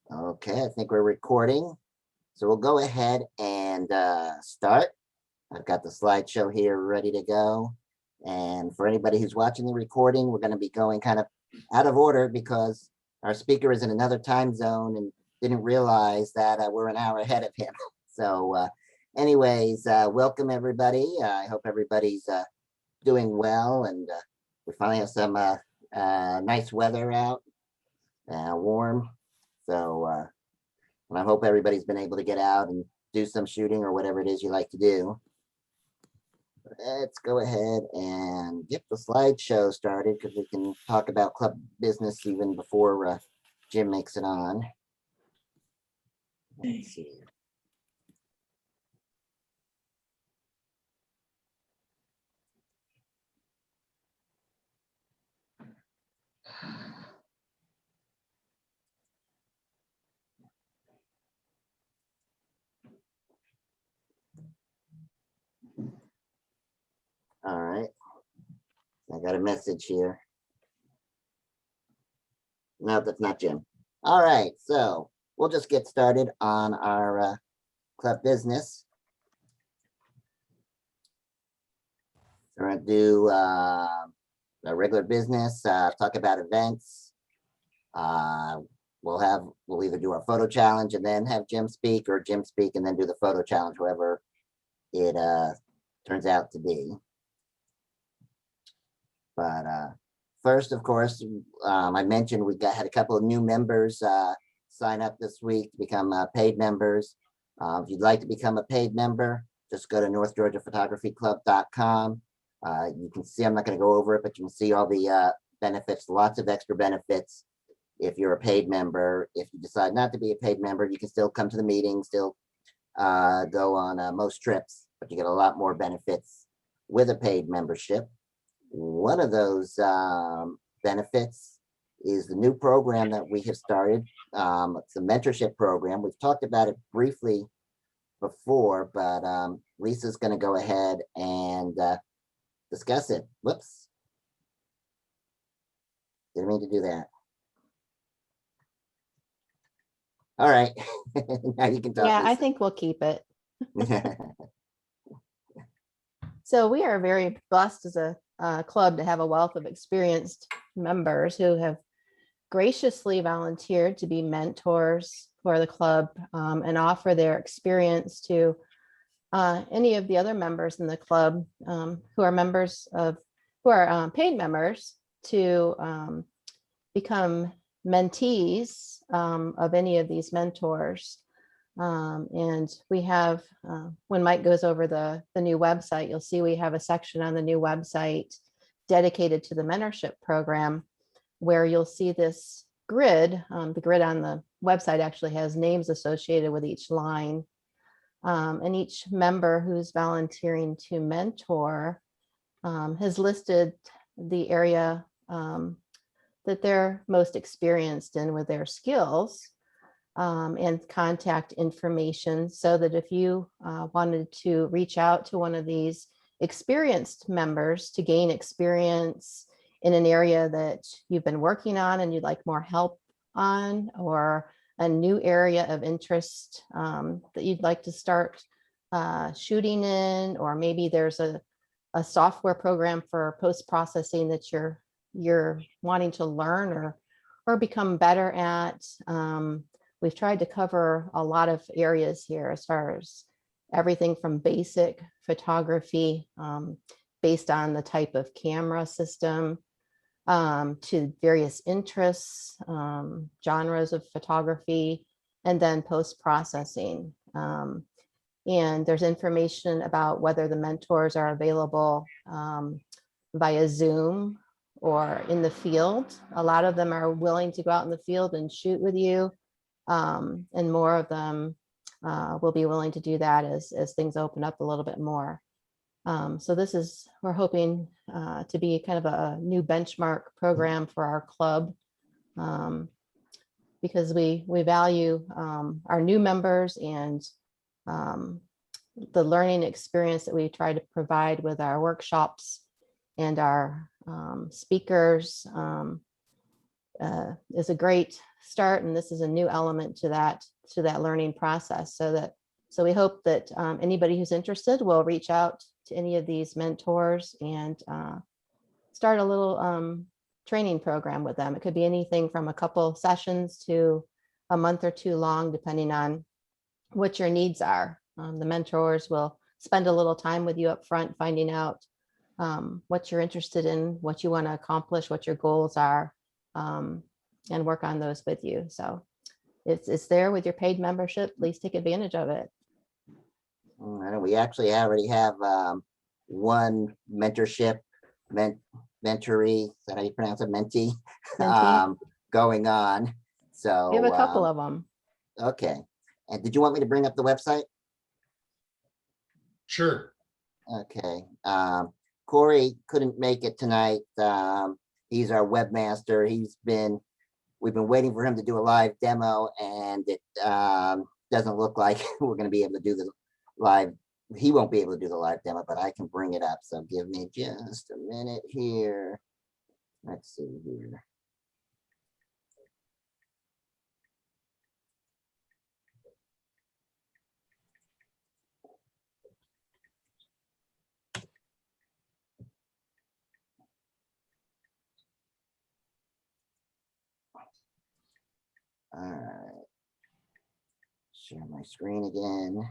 Okay, I think we're recording. So we'll go ahead and start. I've got the slideshow here ready to go. And for anybody who's watching the recording, we're going to be going kind of out of order because our speaker is in another time zone and didn't realize that we're an hour ahead of him. So anyways, welcome everybody. I hope everybody's doing well, and we finally have some nice weather out, warm. So and I hope everybody's been able to get out and do some shooting or whatever it is you like to do. Let's go ahead and get the slideshow started because we can talk about club business even before Jim makes it on. Let's see. All right. I got a message here. No, that's not Jim. All right, so we'll just get started on our club business. So we're gonna do our regular business, talk about events. We'll either do our photo challenge and then have Jim speak, or Jim speak and then do the photo challenge, whoever it turns out to be. But first, of course, I mentioned we had a couple of new members sign up this week to become paid members. If you'd like to become a paid member, just go to northgeorgiaphotographyclub.com. You can see, I'm not going to go over it, but you can see all the benefits, lots of extra benefits if you're a paid member. If you decide not to be a paid member, you can still come to the meeting, still go on most trips, but you get a lot more benefits with a paid membership. One of those benefits is the new program that we have started. It's a mentorship program. We've talked about it briefly before, but Lisa's going to go ahead and discuss it. Whoops. Didn't mean to do that. All right. Now you can talk. Yeah, Lisa. I think we'll keep it. So we are very blessed as a club to have a wealth of experienced members who have graciously volunteered to be mentors for the club and offer their experience to any of the other members in the club who are paid members to become mentees of any of these mentors. And we have, when Mike goes over the new website, you'll see we have a section on the new website dedicated to the mentorship program, where you'll see this grid. The grid on the website actually has names associated with each line. And each member who's volunteering to mentor has listed the area that they're most experienced in with their skills. And contact information, so that if you wanted to reach out to one of these experienced members to gain experience in an area that you've been working on and you'd like more help on, or a new area of interest that you'd like to start shooting in, or maybe there's a software program for post-processing that you're wanting to learn or become better at. We've tried to cover a lot of areas here, as far as everything from basic photography based on the type of camera system to various interests, genres of photography, and then post-processing. And there's information about whether the mentors are available via Zoom or in the field. A lot of them are willing to go out in the field and shoot with you. And more of them will be willing to do that as things open up a little bit more. So we're hoping to be kind of a new benchmark program for our club, because we value our new members and the learning experience that we try to provide with our workshops and our speakers. is a great start, and this is a new element to that learning process. So we hope that anybody who's interested will reach out to any of these mentors and start a little training program with them. It could be anything from a couple sessions to a month or two long, depending on what your needs are. The mentors will spend a little time with you up front, finding out what you're interested in, what you want to accomplish, what your goals are, and work on those with you. So it's there with your paid membership. Please take advantage of it. I know we actually already have one mentorship, mentoree, is that how you pronounce it, mentee, going on. So We have a couple of them. Okay. And did you want me to bring up the website? Sure. Okay. Corey couldn't make it tonight. He's our webmaster. We've been waiting for him to do a live demo, and it doesn't look like we're going to be able to do the live. He won't be able to do the live demo, but I can bring it up. So give me just a minute here. Let's see here. All right. Share my screen again.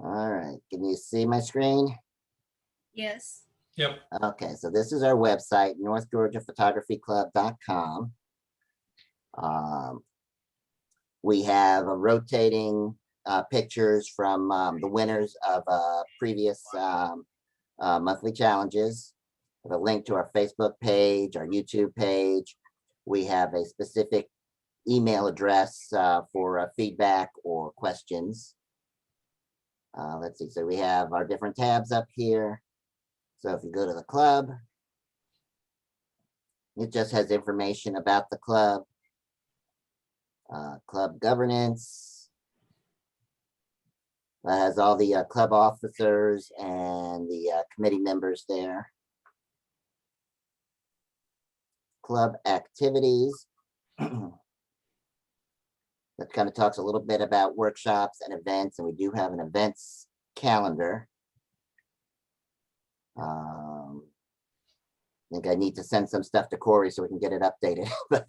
All right, can you see my screen? Yes. Yep. Okay, so this is our website, northgeorgiaphotographyclub.com. We have a rotating pictures from the winners of previous monthly challenges. We have a link to our Facebook page, our YouTube page. We have a specific email address for feedback or questions. Let's see, so we have our different tabs up here. So if you go to the club, it just has information about the club, club governance. That has all the club officers and the committee members there. Club activities. That kind of talks a little bit about workshops and events, and we do have an events calendar. I think I need to send some stuff to Corey so we can get it updated, but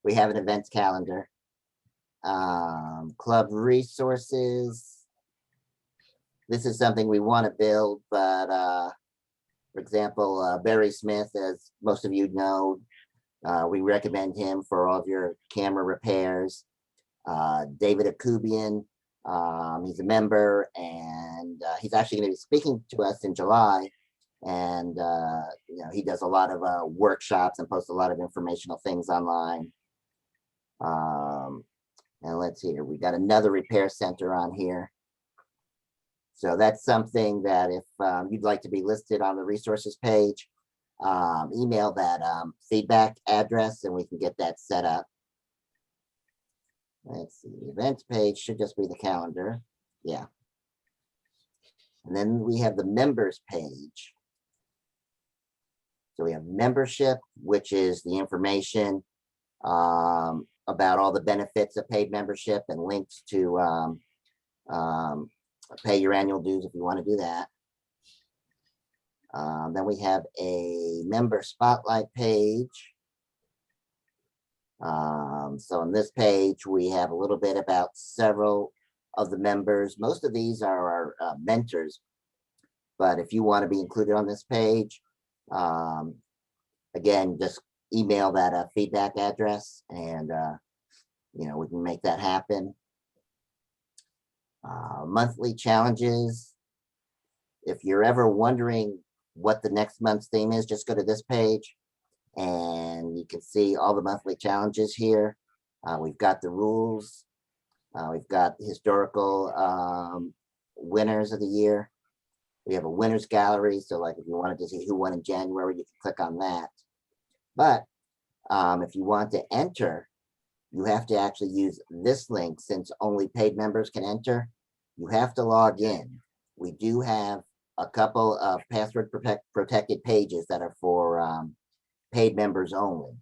we have an events calendar. Club resources. This is something we want to build, but for example, Barry Smith, as most of you know, we recommend him for all of your camera repairs. David Akubian, he's a member, and he's actually going to be speaking to us in July. And you know, he does a lot of workshops and posts a lot of informational things online. And let's see here, we got another repair center on here. So that's something that if you'd like to be listed on the resources page, email that feedback address and we can get that set up. Let's see, the events page should just be the calendar. Yeah. And then we have the members page. So we have membership, which is the information about all the benefits of paid membership and links to pay your annual dues if you want to do that. Then we have a member spotlight page. So on this page, we have a little bit about several of the members. Most of these are our mentors, but if you want to be included on this page, again, just email that feedback address and you know, we can make that happen. Monthly challenges. If you're ever wondering what the next month's theme is, just go to this page and you can see all the monthly challenges here. We've got the rules. We've got the historical winners of the year. We have a winners gallery. So like if you wanted to see who won in January, you can click on that. But if you want to enter you have to actually use this link since only paid members can enter. You have to log in. We do have a couple of password protected pages that are for paid members only.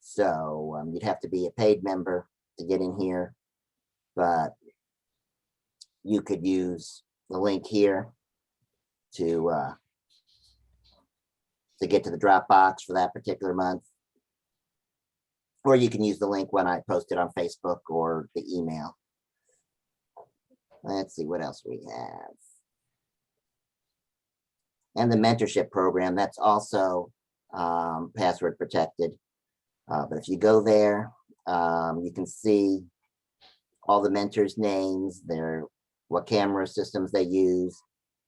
So you'd have to be a paid member to get in here, but you could use the link here to get to the Dropbox for that particular month. Or you can use the link when I post it on Facebook or the email. Let's see what else we have. And the mentorship program, that's also password protected. But if you go there, you can see all the mentors' names, what camera systems they use,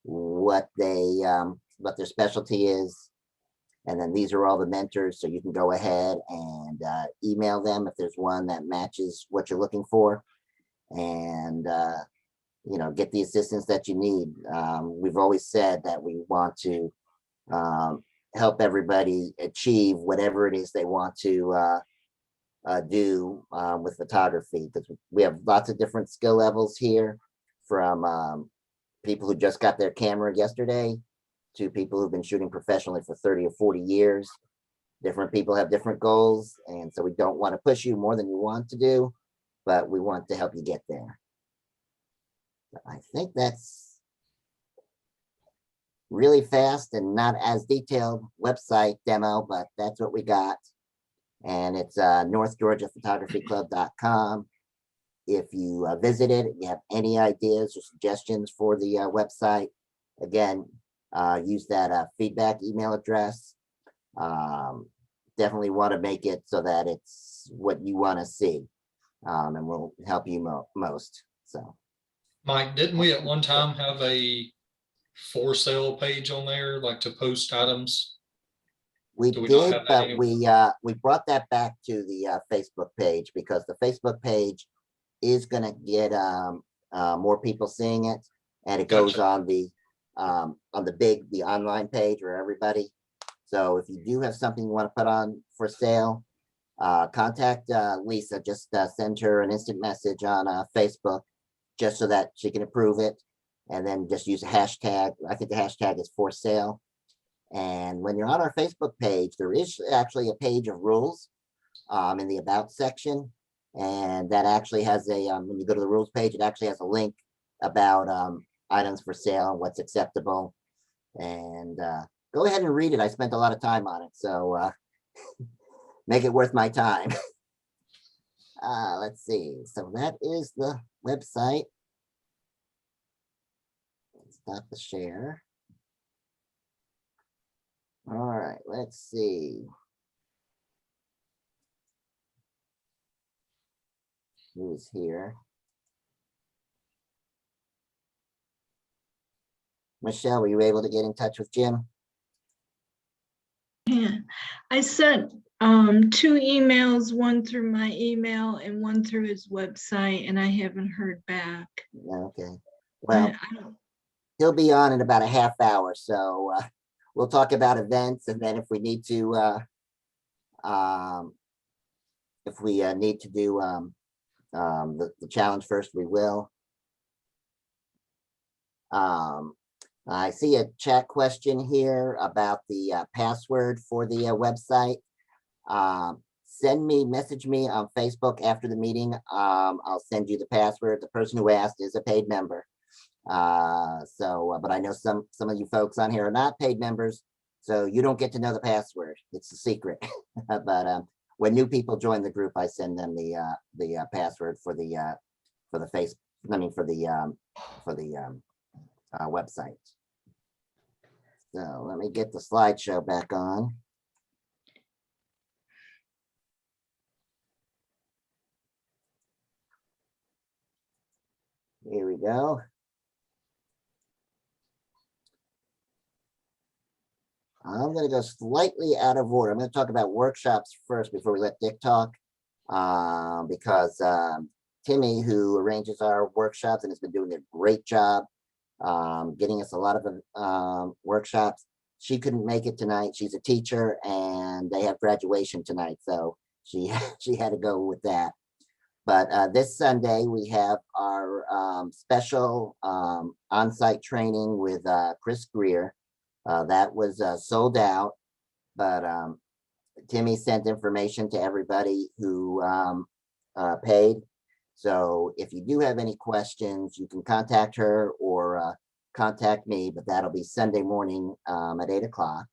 what their specialty is. And then these are all the mentors, so you can go ahead and email them if there's one that matches what you're looking for, and get the assistance that you need. We've always said that we want to help everybody achieve whatever it is they want to do with photography, because we have lots of different skill levels here, from people who just got their camera yesterday to people who've been shooting professionally for 30 or 40 years. Different people have different goals, and so we don't want to push you more than you want to do, but we want to help you get there. I think that's really fast and not as detailed website demo, but that's what we got. And it's northgeorgiaphotographyclub.com. If you visit it, you have any ideas or suggestions for the website, again, use that feedback email address. Definitely want to make it so that it's what you want to see, and we'll help you most. So, Mike, didn't we at one time have a for sale page on there, like to post items? we Do we not did, have that but we brought that back to the Facebook page, because the Facebook page is going to get more people seeing it, and it goes Gotcha. on the online page for everybody. So if you do have something you want to put on for sale, contact Lisa. Just send her an instant message on Facebook, just so that she can approve it, and then just use a hashtag. I think the hashtag is for sale. And when you're on our Facebook page, there is actually a page of rules in the about section, and that actually has a when you go to the rules page, it actually has a link about items for sale and what's acceptable. And go ahead and read it. I spent a lot of time on it, so make it worth my time. Let's see. So that is the website. Stop the share. All right, let's see. Who's here? Michelle, were you able to get in touch with Jim? Yeah, I sent 2 emails, one through my email and one through his website, and I haven't heard back. Okay. Well, I don't, he'll be on in about a half hour, so we'll talk about events, and then if we need to, do the challenge first, we will. I see a chat question here about the password for the website. Message me on Facebook after the meeting. I'll send you the password. The person who asked is a paid member. But I know some of you folks on here are not paid members, so you don't get to know the password. It's a secret. But when new people join the group, I send them the password for the website. So let me get the slideshow back on. Here we go. I'm going to go slightly out of order. I'm going to talk about workshops first before we let Dick talk, because Timmy, who arranges our workshops and has been doing a great job getting us a lot of workshops. She couldn't make it tonight. She's a teacher and they have graduation tonight, so she had to go with that. But this Sunday, we have our special on-site training with Chris Greer. That was sold out, but Timmy sent information to everybody who paid. So if you do have any questions, you can contact her or contact me, but that'll be Sunday morning at 8 o'clock.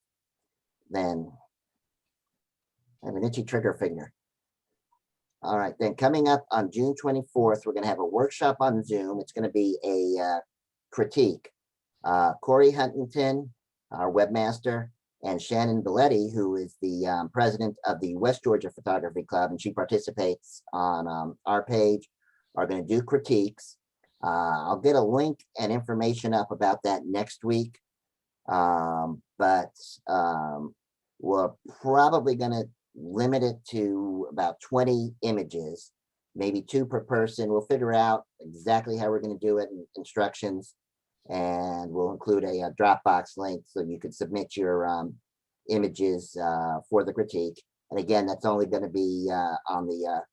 Then I have an itchy trigger finger. All right, then coming up on June 24th, we're going to have a workshop on Zoom. It's going to be a critique. Corey Huntington, our webmaster, and Shannon Belletti, who is the president of the West Georgia Photography Club, and she participates on our page, are going to do critiques. I'll get a link and information up about that next week. But we're probably going to limit it to about 20 images, maybe 2 per person. We'll figure out exactly how we're going to do it and instructions, and we'll include a Dropbox link so you can submit your images for the critique. And again, that's only going to be on the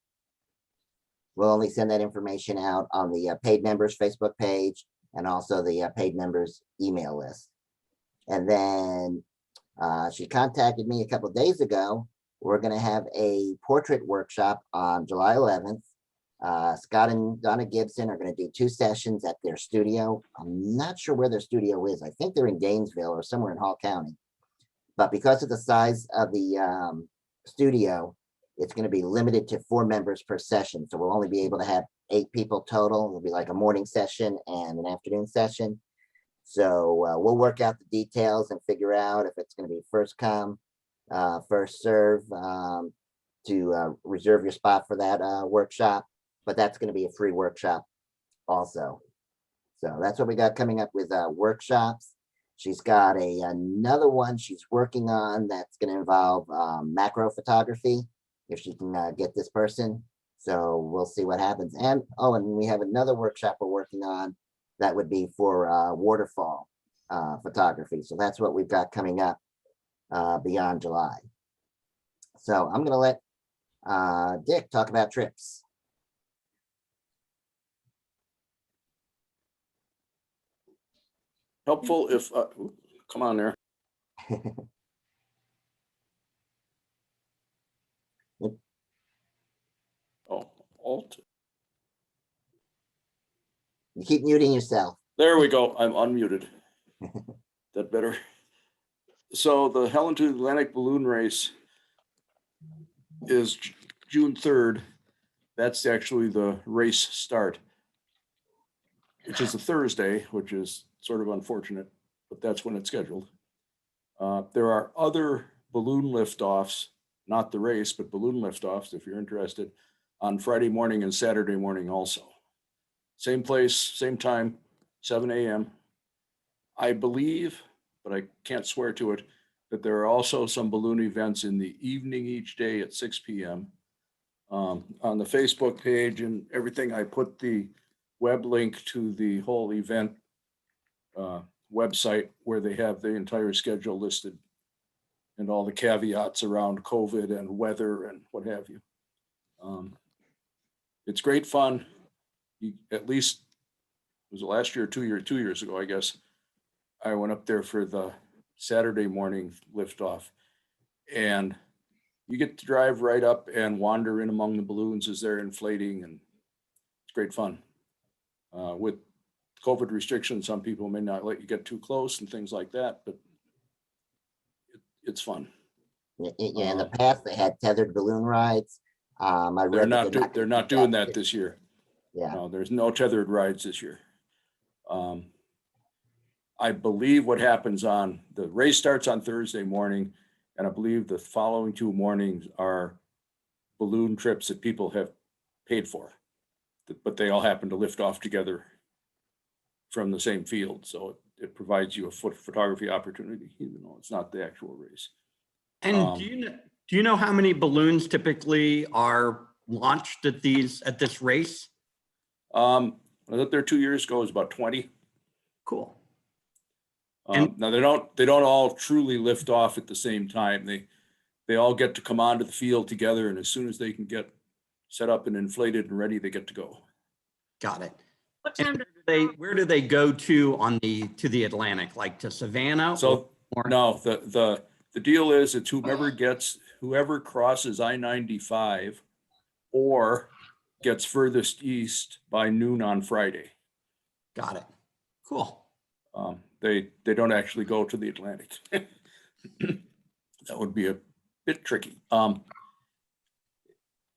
we'll only send that information out on the paid members Facebook page and also the paid members email list. And then she contacted me a couple of days ago. We're going to have a portrait workshop on July 11th. Scott and Donna Gibson are going to do 2 sessions at their studio. I'm not sure where their studio is. I think they're in Gainesville or somewhere in Hall County. But because of the size of the studio, it's going to be limited to 4 members per session. So we'll only be able to have 8 people total. It'll be like a morning session and an afternoon session. So we'll work out the details and figure out if it's going to be first come, first serve to reserve your spot for that workshop. But that's going to be a free workshop also. So that's what we got coming up with workshops. She's got another one she's working on that's going to involve macro photography, if she can get this person. So we'll see what happens. And we have another workshop we're working on that would be for waterfall photography. So that's what we've got coming up beyond July. So I'm going to let Dick talk about trips. Helpful if, come on there. Oh, Alt. You keep muting yourself. There we go. I'm unmuted. That better. So the Helen to Atlantic Balloon Race is June 3rd. That's actually the race start, which is a Thursday, which is sort of unfortunate, but that's when it's scheduled. There are other balloon liftoffs, not the race, but balloon liftoffs, if you're interested, on Friday morning and Saturday morning also. Same place, same time, 7 a.m. I believe, but I can't swear to it, that there are also some balloon events in the evening each day at 6 p.m. On the Facebook page and everything, I put the web link to the whole event website where they have the entire schedule listed and all the caveats around COVID and weather and what have you. It's great fun. At least, was it last year or 2 years ago, I guess, I went up there for the Saturday morning liftoff, and you get to drive right up and wander in among the balloons as they're inflating, and it's great fun. With COVID restrictions, some people may not let you get too close and things like that, but it's fun. Yeah, in the past they had tethered balloon rides. They're not doing that this year. Yeah. No, there's no tethered rides this year. I believe what happens on the race starts on Thursday morning, and I believe the following 2 mornings are balloon trips that people have paid for, but they all happen to lift off together from the same field. So it provides you a photography opportunity, even though it's not the actual race. And do you know how many balloons typically are launched at this race? I was up there 2 years ago, it was about 20. Cool. Now they don't all truly lift off at the same time. They all get to come onto the field together, and as soon as they can get set up and inflated and ready to get to go. Got it. What And time? where do they go to to the Atlantic, like to Savannah? So or- no, the deal is it's whoever crosses I-95 or gets furthest east by noon on Friday. Got it. Cool. They don't actually go to the Atlantic. That would be a bit tricky.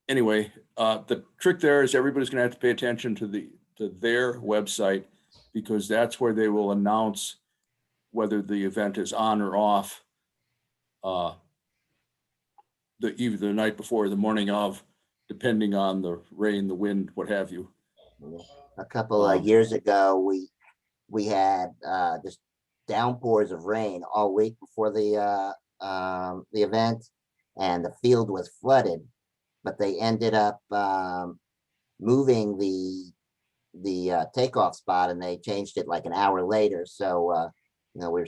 Anyway, the trick there is everybody's gonna have to pay attention to their website, because that's where they will announce whether the event is on or off either the night before or the morning of, depending on the rain, the wind, what have you. A couple of years ago, we had just downpours of rain all week before the event, and the field was flooded. But they ended up moving the takeoff spot, and they changed it like an hour later. So you know, we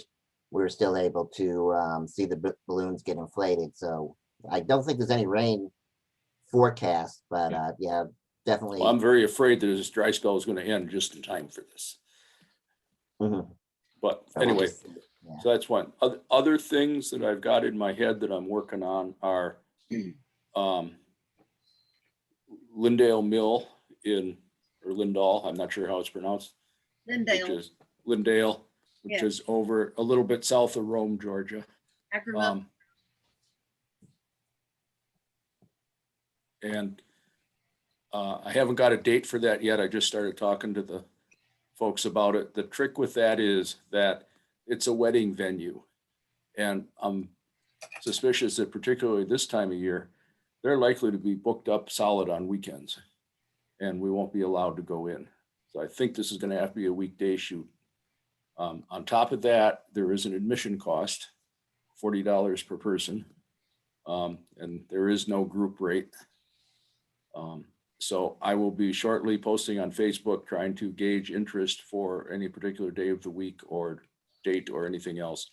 were still able to see the balloons get inflated. So I don't think there's any rain forecast, but yeah, definitely. Well, I'm very afraid that this dry spell is going to end just in time for this. Mhm. But So we'll anyway, just see. Yeah. so that's one. Other things that I've got in my head that I'm working on are Lindale Mill or Lindall, I'm not sure how it's pronounced, which Lindale. is Lindale, which Yeah. is over a little bit south of Rome, Georgia. I grew up. And I haven't got a date for that yet. I just started talking to the folks about it. The trick with that is that it's a wedding venue. And I'm suspicious that particularly this time of year, they're likely to be booked up solid on weekends, and we won't be allowed to go in. So I think this is going to have to be a weekday shoot. On top of that, there is an admission cost, $40 per person. And there is no group rate. So I will be shortly posting on Facebook, trying to gauge interest for any particular day of the week or date or anything else.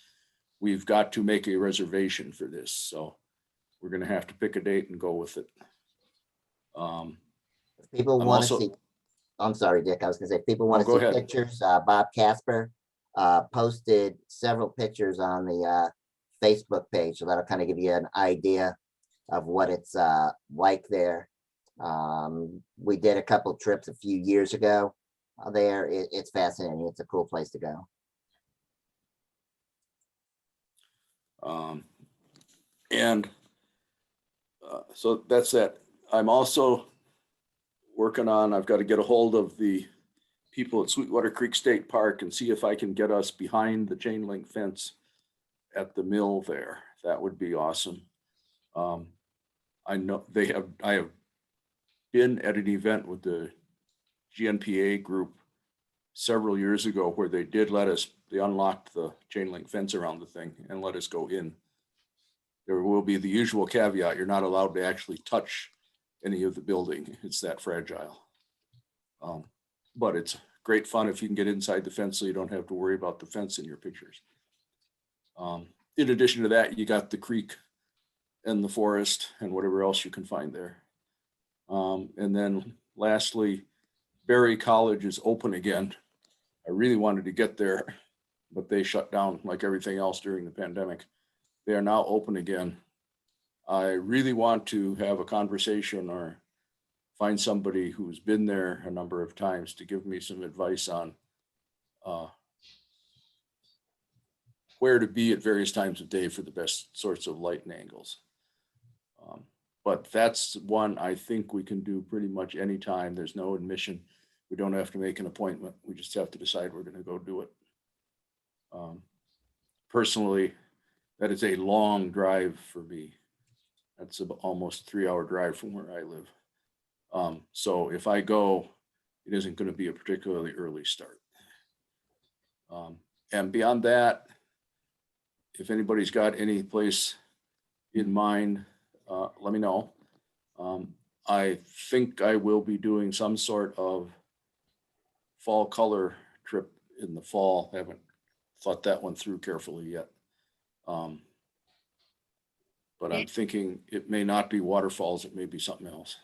We've got to make a reservation for this. So we're going to have to pick a date and go with it. If people I'm want to also- see, I'm sorry, Dick, I was gonna say, if people want go to see ahead. pictures, Bob Casper posted several pictures on the Facebook page, so that'll kind of give you an idea of what it's like there. We did a couple trips a few years ago there. It's fascinating. It's a cool place to go. So that's that. I'm also working on, I've got to get a hold of the people at Sweetwater Creek State Park and see if I can get us behind the chain link fence at the mill there. That would be awesome. I know I have been at an event with the GNPA group several years ago where they did they unlocked the chain link fence around the thing and let us go in. There will be the usual caveat, you're not allowed to actually touch any of the building. It's that fragile. But it's great fun if you can get inside the fence so you don't have to worry about the fence in your pictures. In addition to that, you got the creek and the forest and whatever else you can find there. And then lastly, Berry College is open again. I really wanted to get there, but they shut down like everything else during the pandemic. They are now open again. I really want to have a conversation or find somebody who's been there a number of times to give me some advice on where to be at various times of day for the best sorts of light and angles. But that's one I think we can do pretty much anytime. There's no admission. We don't have to make an appointment. We just have to decide we're going to go do it. Personally, that is a long drive for me. That's almost a 3-hour drive from where I live. So if I go, it isn't going to be a particularly early start. And beyond that, if anybody's got any place in mind, let me know. I think I will be doing some sort of fall color trip in the fall. I haven't thought that one through carefully yet. But I'm thinking it may not be waterfalls, it may be something else.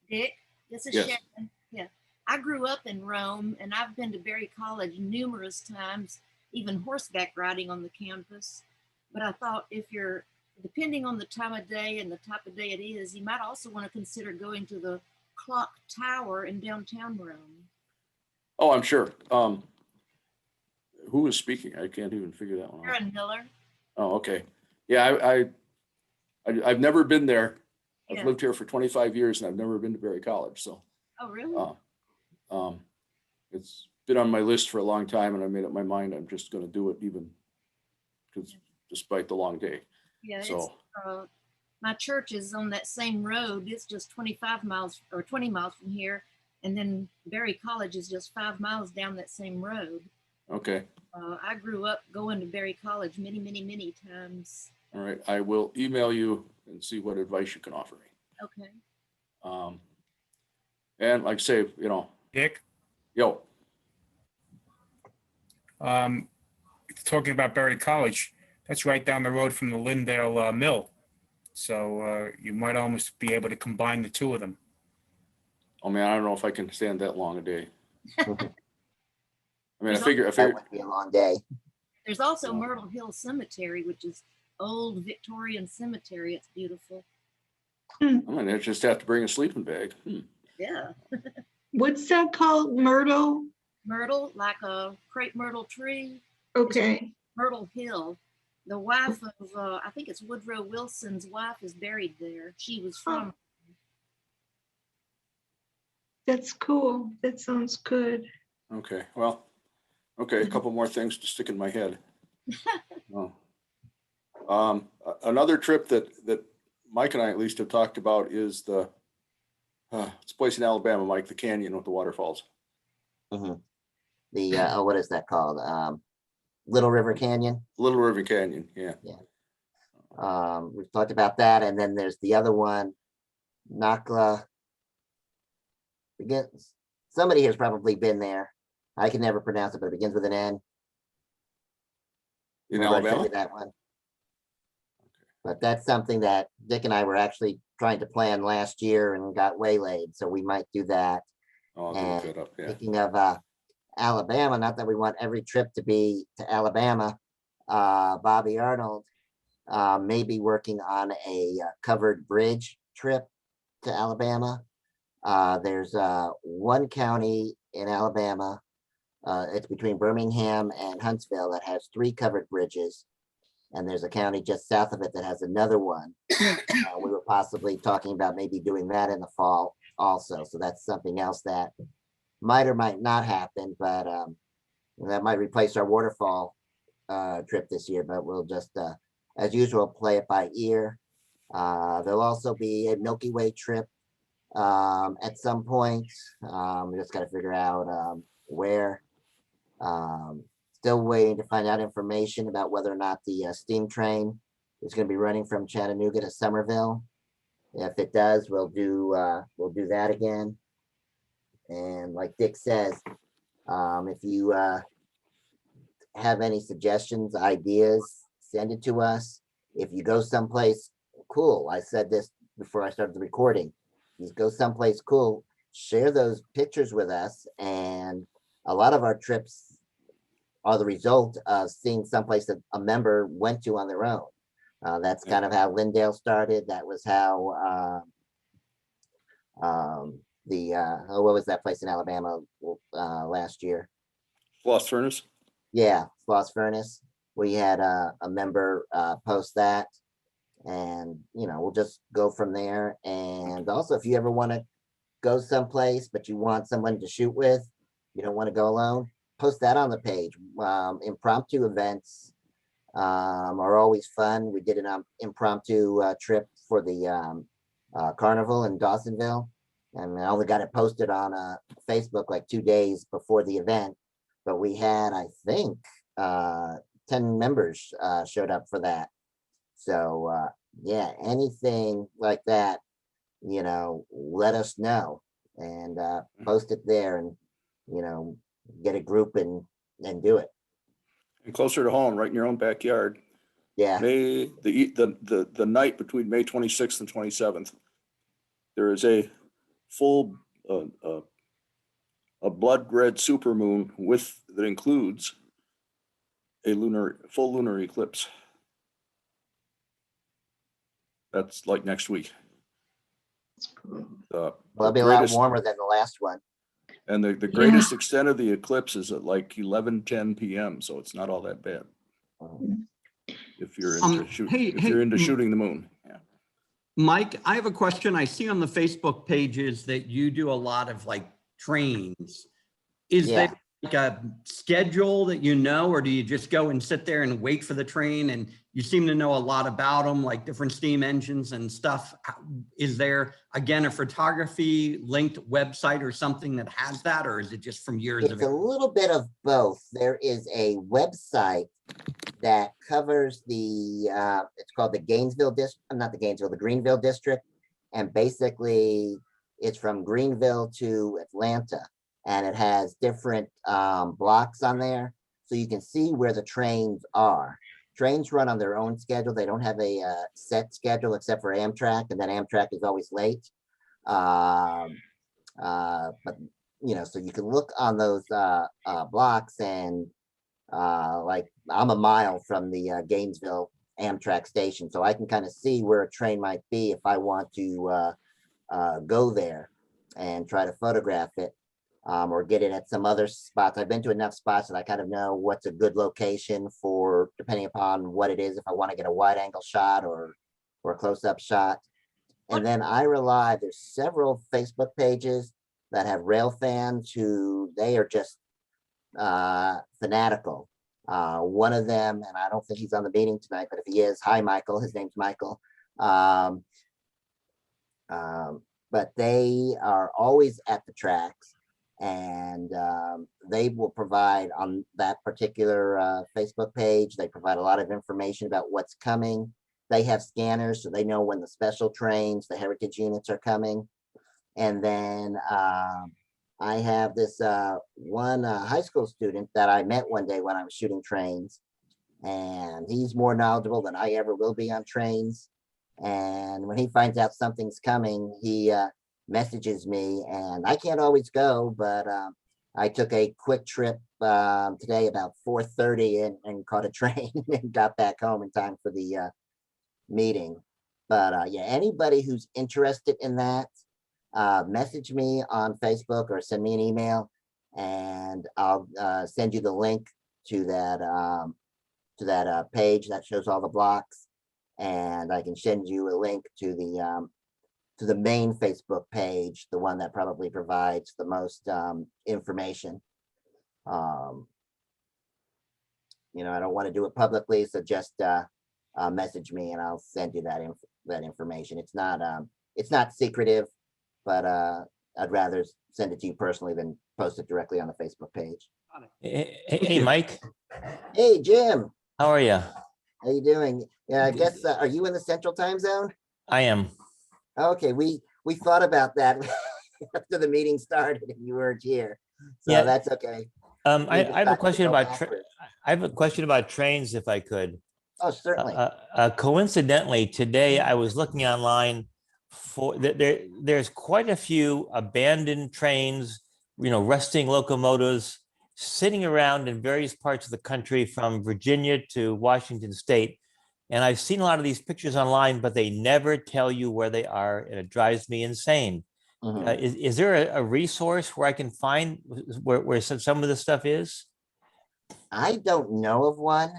Dick, this is Yes. Sharon. Yeah. I grew up in Rome and I've been to Berry College numerous times, even horseback riding on the campus. But I thought if you're, depending on the time of day and the type of day it is, you might also want to consider going to the clock tower in downtown Rome. Oh, I'm sure. Who was speaking? I can't even figure that one out. Sharon Miller. Oh, okay. Yeah, I've never been there. I've Yeah. lived here for 25 years and I've never been to Berry College. So Oh, really? it's been on my list for a long time and I made up my mind. I'm just going to do it even because despite the long day. Yeah. It's, So, my church is on that same road. It's just 25 miles or 20 miles from here. And then Berry College is just 5 miles down that same road. okay. I grew up going to Berry College many, many, many times. All right. I will email you and see what advice you can offer me. Okay. And like I say, Dick, yo, talking about Berry College, that's right down the road from the Lindale Mill. So you might almost be able to combine the two of them. oh man, I don't know if I can stand that long a day. I mean, I There's figure, That would be a long day. There's also Myrtle Hill Cemetery, which is old Victorian cemetery. It's beautiful. I'm gonna just have to bring a sleeping bag. Yeah. What's that called? Myrtle? Myrtle, like a crepe myrtle tree. Okay. Myrtle Hill. The wife of, I think it's Woodrow Wilson's wife is buried there. She was from. That's cool. That sounds good. Okay, well, okay, a couple more things to stick in my head. Another trip that Mike and I at least have talked about is it's a place in Alabama, Mike, the canyon with the waterfalls. Mhm. The, what is that called? Little River Canyon. Little River Canyon, yeah. We've talked about that, and then there's the other one, Nakla. Begins. Somebody has probably been there. I can never pronounce it, but it begins with an N. In Remember I showed Alabama? you that one. But that's something that Dick and I were actually trying to plan last year and got waylaid, so we might do that. Oh, I'll have to look that up, yeah. Speaking of Alabama, not that we want every trip to be to Alabama, Bobby Arnold may be working on a covered bridge trip to Alabama. There's one county in Alabama, it's between Birmingham and Huntsville, that has 3 covered bridges. And there's a county just south of it that has another one. We were possibly talking about maybe doing that in the fall also. So that's something else that might or might not happen, but that might replace our waterfall trip this year, but we'll just, as usual, play it by ear. There'll also be a Milky Way trip at some point. We just got to figure out where. Still waiting to find out information about whether or not the steam train is going to be running from Chattanooga to Somerville. If it does, we'll do that again. And like Dick says, if you have any suggestions, ideas, send it to us. If you go someplace cool, I said this before I started the recording, you go someplace cool, share those pictures with us. And a lot of our trips are the result of seeing someplace that a member went to on their own. That's kind of how Lindale started. That was how what was that place in Alabama last year? Lost Furnace? Yeah, Lost Furnace. We had a member post that, and we'll just go from there. And also, if you ever want to go someplace but you want someone to shoot with, you don't want to go alone, post that on the page. Impromptu events are always fun. We did an impromptu trip for the carnival in Dawsonville, and I only got it posted on Facebook like 2 days before the event, but we had, I think, 10 members showed up for that. So yeah, anything like that, let us know and post it there, and get a group and do it. And closer to home, right in your own backyard. Yeah. The night between May 26th and 27th, there is a full, a blood red supermoon that includes a full lunar eclipse. That's like next week. Well, it'll be a lot warmer than the last one. And the greatest extent of the eclipse is at like 11:10 p.m. So it's not all that bad. If you're into shooting the moon. Yeah. Mike, I have a question. I see on the Facebook pages that you do a lot of like trains. Is there like a schedule that you know, or do you just go and sit there and wait for the train? And you seem to know a lot about them, like different steam engines and stuff. Is there, again, a photography linked website or something that has that, or is it just from years of It's a little bit of both. There is a website that covers the, it's called the Gainesville district, not the Gainesville, the Greenville district. And basically it's from Greenville to Atlanta, and it has different blocks on there. So you can see where the trains are. Trains run on their own schedule. They don't have a set schedule except for Amtrak, and then Amtrak is always late. But you know, so you can look on those blocks, and like I'm a mile from the Gainesville Amtrak station, so I can kind of see where a train might be if I want to go there and try to photograph it, or get it at some other spots. I've been to enough spots that I kind of know what's a good location for, depending upon what it is, if I want to get a wide angle shot or a close-up shot. And then I rely, there's several Facebook pages that have rail fans who they are just fanatical. One of them, and I don't think he's on the meeting tonight, but if he is, hi Michael, his name's Michael. But they are always at the tracks, and they will provide on that particular Facebook page, they provide a lot of information about what's coming. They have scanners, so they know when the special trains, the heritage units are coming. And then I have this one high school student that I met one day when I was shooting trains, and he's more knowledgeable than I ever will be on trains. And when he finds out something's coming, he messages me, and I can't always go, but I took a quick trip today about 4:30 and caught a train and got back home in time for the meeting. But yeah, anybody who's interested in that, message me on Facebook or send me an email, and I'll send you the link to that page that shows all the blocks, and I can send you a link to the main Facebook page, the one that probably provides the most information. You know, I don't want to do it publicly, so just message me and I'll send you that information. It's not secretive, but I'd rather send it to you personally than post it directly on the Facebook page. Hey, Mike. Hey, Jim. How are you? How you doing? Yeah, I guess, are you in the central time zone? I am. Okay, we thought about that after the meeting started and you weren't here. So Yeah. that's okay. I have a question about backwards. I have a question about trains, if I could. Oh, certainly. Coincidentally, today I was looking online for there's quite a few abandoned trains, you know, rusting locomotives sitting around in various parts of the country from Virginia to Washington State. And I've seen a lot of these pictures online, but they never tell you where they are, and it drives me insane. Mhm. Is there a resource where I can find where some of this stuff is? I don't know of one.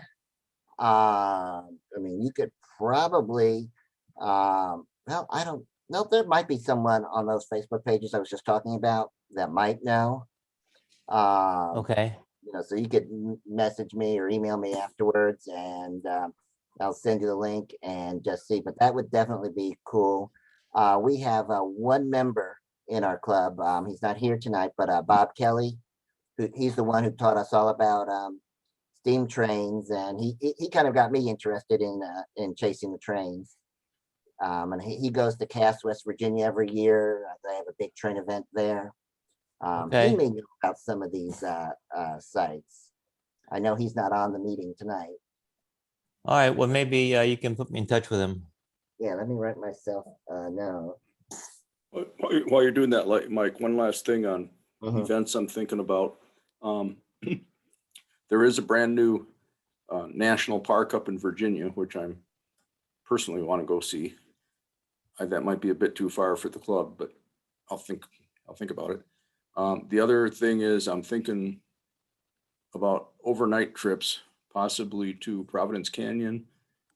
I mean, you could probably, well, I don't know. There might be someone on those Facebook pages I was just talking about that might know. Okay. You know, so you could message me or email me afterwards, and I'll send you the link and just see. But that would definitely be cool. We have one member in our club. He's not here tonight, but Bob Kelly, he's the one who taught us all about steam trains, and he kind of got me interested in chasing the trains. And he goes to Cass, West Virginia every year. They have a big train event there. Okay. He may know about some of these sites. I know he's not on the meeting tonight. All right. Well, maybe you can put me in touch with him. Yeah, let me write myself a note. While you're doing that, like, Mike, one last thing on Mhm. events I'm thinking about. There is a brand new national park up in Virginia, which I'm personally want to go see. That might be a bit too far for the club, but I'll think about it. The other thing is I'm thinking about overnight trips, possibly to Providence Canyon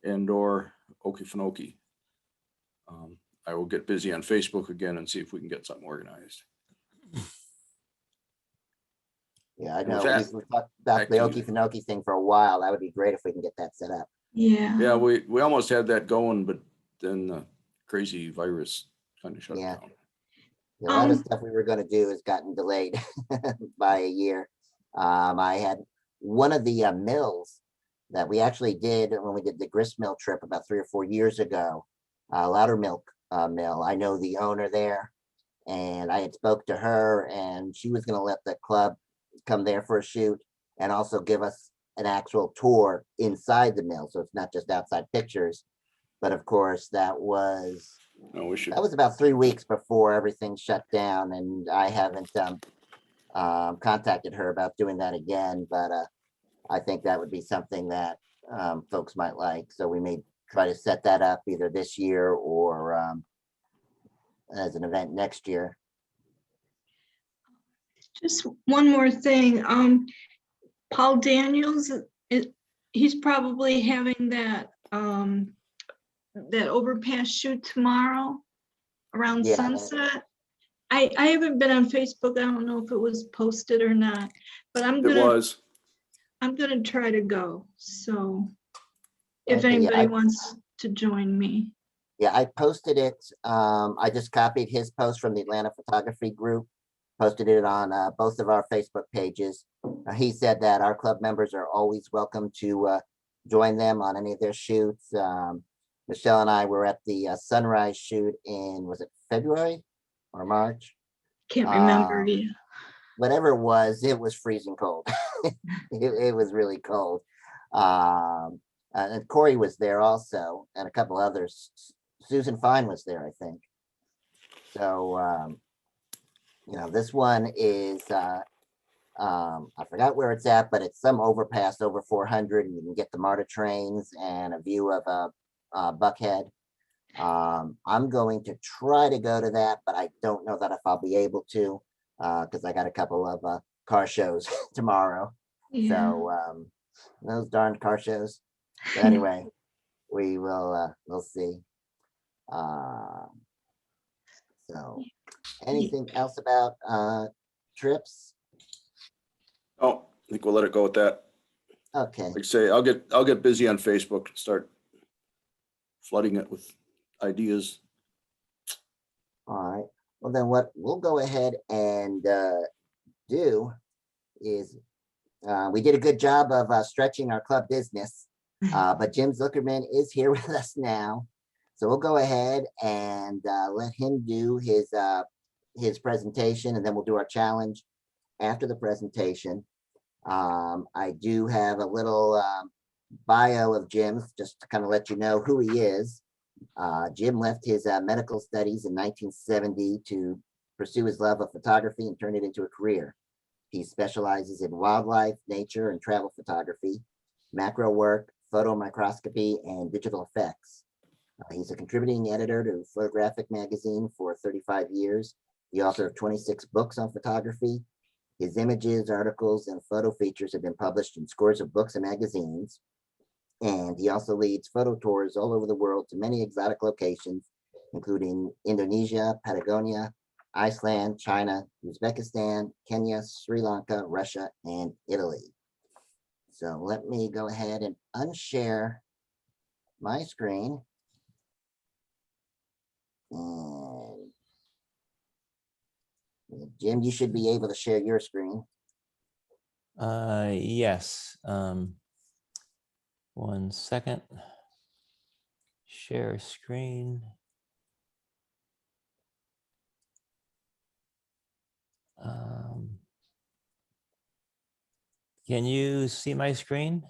and or Okefenokee. I will get busy on Facebook again and see if we can get something organized. Yeah, I And know. with We've that, talked about back the to you. Okefenokee thing for a while. That would be great if we can get that set up. Yeah. Yeah, we almost had that going, but then the crazy virus kind of shut it Yeah. down. A lot of Um, stuff we were gonna do has gotten delayed by a year. I had one of the mills that we actually did when we did the grist mill trip about 3 or 4 years ago. Loudermilk Mill. I know the owner there, and I had spoke to her, and she was gonna let the club come there for a shoot and also give us an actual tour inside the mill. So it's not just outside pictures. But of course, that was No, we should. about 3 weeks before everything shut down, and I haven't contacted her about doing that again. But I think that would be something that folks might like. So we may try to set that up either this year or as an event next year. just one more thing. Paul Daniels, he's probably having that that overpass shoot tomorrow around Yeah. sunset. I haven't been on Facebook. I don't know if it was posted or not, but I'm It was. gonna try to go. So if Okay, yeah, anybody wants to join me. Yeah, I posted it. I just copied his post from the Atlanta Photography Group, posted it on both of our Facebook pages. He said that our club members are always welcome to join them on any of their shoots. Michelle and I were at the sunrise shoot in, was it February or March? Can't remember. Um, Yeah. Whatever it was freezing cold. It was really cold. And Corey was there also, and a couple others. Susan Fine was there, I think. So, this one is, I forgot where it's at, but it's some overpass over 400, and you can get the MARTA trains and a view of Buckhead. I'm going to try to go to that, but I don't know that if I'll be able to, because I got a couple of car shows tomorrow. Yeah. So those darn car shows. But anyway, we'll see. So anything else about trips? Oh, I think we'll let it go with that. Okay, Like I say, I'll get busy on Facebook and start flooding it with ideas. all right. Well, then what we'll go ahead and do is we did a good job of stretching our club business, but Jim Zuckerman is here with us now. So we'll go ahead and let him do his presentation, and then we'll do our challenge after the presentation. I do have a little bio of Jim's just to kind of let you know who he is. Jim left his medical studies in 1970 to pursue his love of photography and turn it into a career. He specializes in wildlife, nature, and travel photography, macro work, photo microscopy, and digital effects. He's a contributing editor to Photographic Magazine for 35 years, the author of 26 books on photography. His images, articles, and photo features have been published in scores of books and magazines. And he also leads photo tours all over the world to many exotic locations, including Indonesia, Patagonia, Iceland, China, Uzbekistan, Kenya, Sri Lanka, Russia, and Italy. So let me go ahead and unshare my screen. And Jim, you should be able to share your screen. Yes. 1 second. Share screen. Can you see my screen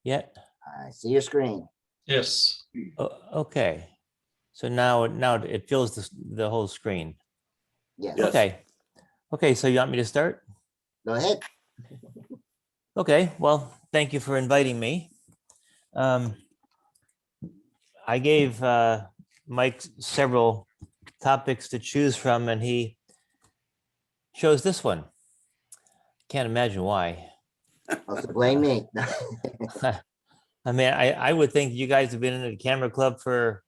yet? I see your screen. Yes. Okay. So now it fills the whole screen. Yes. Yes. Okay. Okay, so you want me to start? Go ahead. Okay, well, thank you for inviting me. I gave Mike several topics to choose from, and he chose this one. Can't imagine why. Also blame me. I mean, I would think you guys have been in the camera club for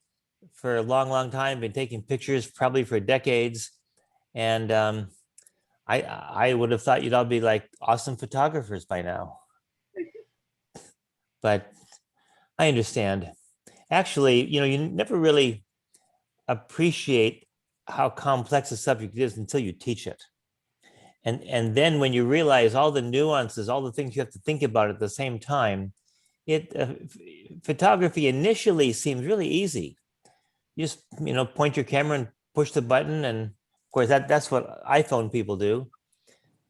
a long time, been taking pictures probably for decades. And I would have thought you'd all be like awesome photographers by now. But I understand. Actually, you never really appreciate how complex a subject is until you teach it. And then when you realize all the nuances, all the things you have to think about at the same time, photography initially seems really easy. You just point your camera and push the button, and of course that's what iPhone people do.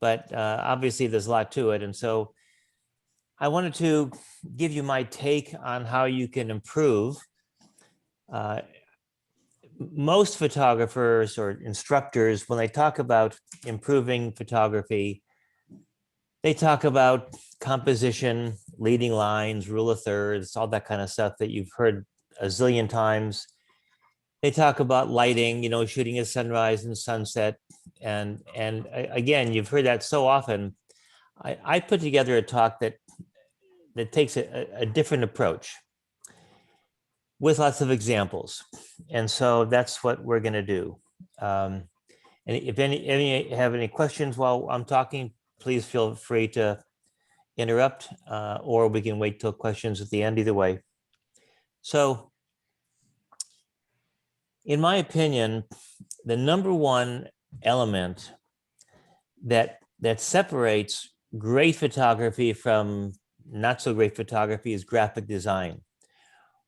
But obviously there's a lot to it, and so I wanted to give you my take on how you can improve. Most photographers or instructors, when they talk about improving photography, they talk about composition, leading lines, rule of thirds, all that kind of stuff that you've heard a zillion times. They talk about lighting, shooting a sunrise and sunset. And again, you've heard that so often. I put together a talk that takes a different approach with lots of examples. And so that's what we're going to do. And if any have any questions while I'm talking, please feel free to interrupt, or we can wait till questions at the end, either way. So in my opinion, the number one element that separates great photography from not so great photography is graphic design.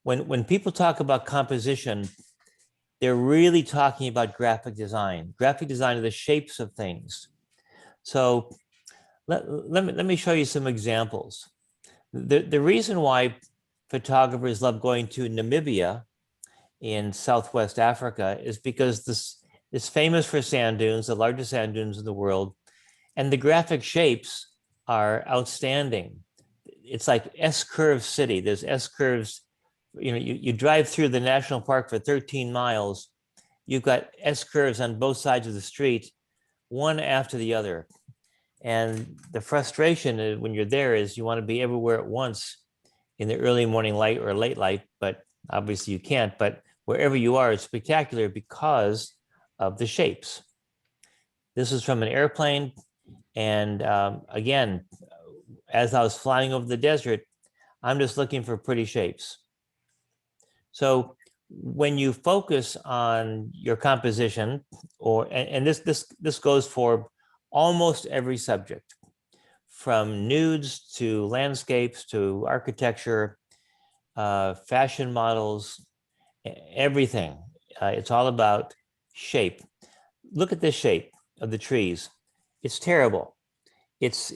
When people talk about composition, they're really talking about graphic design. Graphic design are the shapes of things. So let me show you some examples. The reason why photographers love going to Namibia in Southwest Africa is because this is famous for sand dunes, the largest sand dunes in the world, and the graphic shapes are outstanding. It's like S-curve city. There's S-curves. You drive through the national park for 13 miles. You've got S-curves on both sides of the street, one after the other. And the frustration when you're there is you want to be everywhere at once in the early morning light or late light, but obviously you can't. But wherever you are, it's spectacular because of the shapes. This is from an airplane. And again, as I was flying over the desert, I'm just looking for pretty shapes. So when you focus on your composition, and this goes for almost every subject, from nudes to landscapes to architecture, fashion models, everything. It's all about shape. Look at this shape of the trees. It's terrible. It's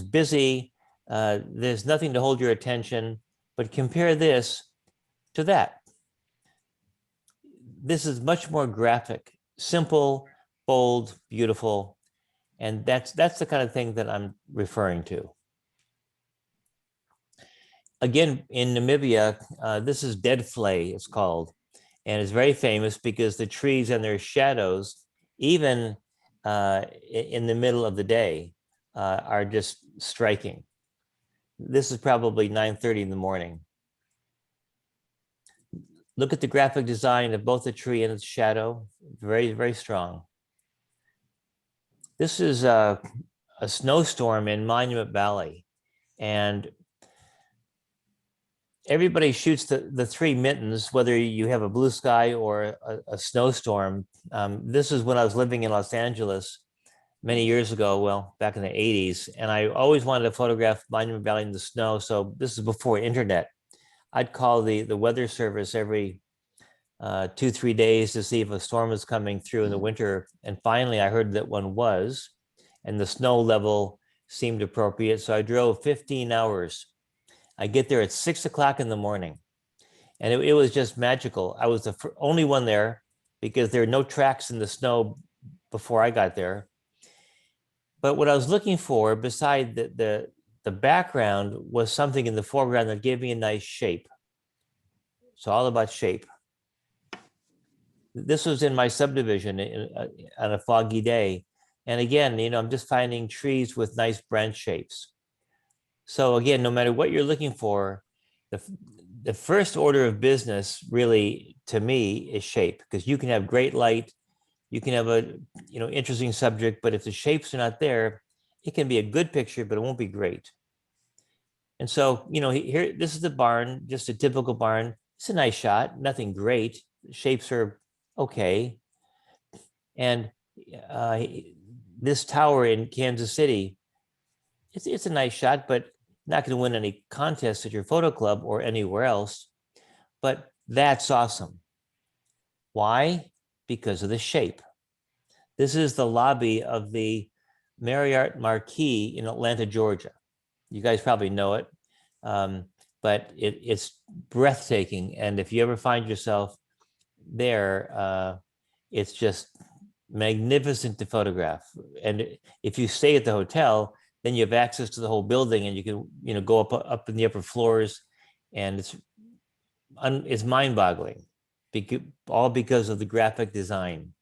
busy. There's nothing to hold your attention, but compare this to that. This is much more graphic, simple, bold, beautiful. And that's the kind of thing that I'm referring to. Again, in Namibia, this is dead flay, it's called. And it's very famous because the trees and their shadows, even in the middle of the day, are just striking. This is probably 9:30 in the morning. Look at the graphic design of both the tree and its shadow, very, very strong. This is a snowstorm in Monument Valley, and everybody shoots the three mittens, whether you have a blue sky or a snowstorm. This is when I was living in Los Angeles many years ago, well, back in the 80s, and I always wanted to photograph Monument Valley in the snow, so this is before internet. I'd call the weather service every 2-3 days to see if a storm was coming through in the winter. And finally, I heard that one was, and the snow level seemed appropriate. So I drove 15 hours. I get there at 6 o'clock in the morning. And it was just magical. I was the only one there because there are no tracks in the snow before I got there. But what I was looking for, beside the background, was something in the foreground that gave me a nice shape. It's all about shape. This was in my subdivision on a foggy day. And again, I'm just finding trees with nice branch shapes. So again, no matter what you're looking for, the first order of business really, to me, is shape, because you can have great light, you can have a interesting subject, but if the shapes are not there, it can be a good picture, but it won't be great. And so, here, this is the barn, just a typical barn. It's a nice shot, nothing great. The shapes are okay. And this tower in Kansas City, it's a nice shot, but not going to win any contests at your photo club or anywhere else. But that's awesome. Why? Because of the shape. This is the lobby of the Marriott Marquis in Atlanta, Georgia. You guys probably know it, but it's breathtaking. And if you ever find yourself there, it's just magnificent to photograph. And if you stay at the hotel, then you have access to the whole building, and you can go up in the upper floors, and it's mind-boggling, all because of the graphic design.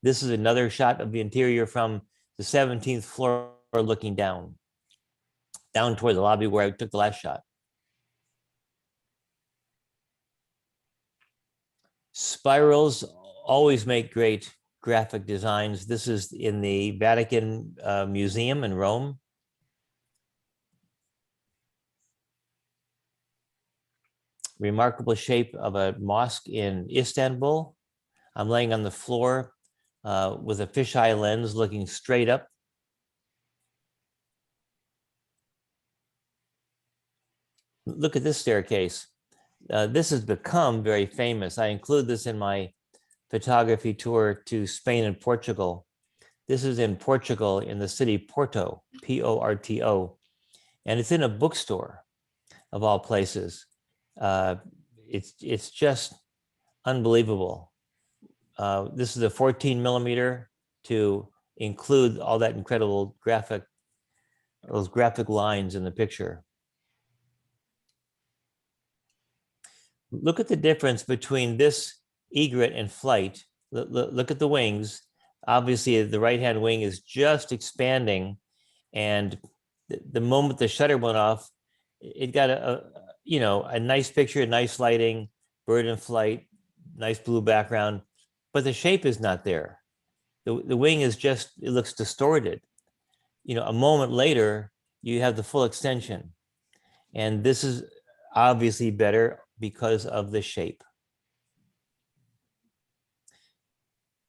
This is another shot of the interior from the 17th floor, looking down toward the lobby where I took the last shot. Spirals always make great graphic designs. This is in the Vatican Museum in Rome. Remarkable shape of a mosque in Istanbul. I'm laying on the floor with a fisheye lens looking straight up. Look at this staircase. This has become very famous. I include this in my photography tour to Spain and Portugal. This is in Portugal, in the city Porto, Porto, and it's in a bookstore of all places. It's just unbelievable. This is a 14 millimeter to include all that incredible those graphic lines in the picture. Look at the difference between this egret and flight. Look at the wings. Obviously, the right-hand wing is just expanding, and the moment the shutter went off, it got a nice picture, nice lighting, bird in flight, nice blue background, but the shape is not there. The wing is just, it looks distorted. A moment later, you have the full extension, and this is obviously better because of the shape.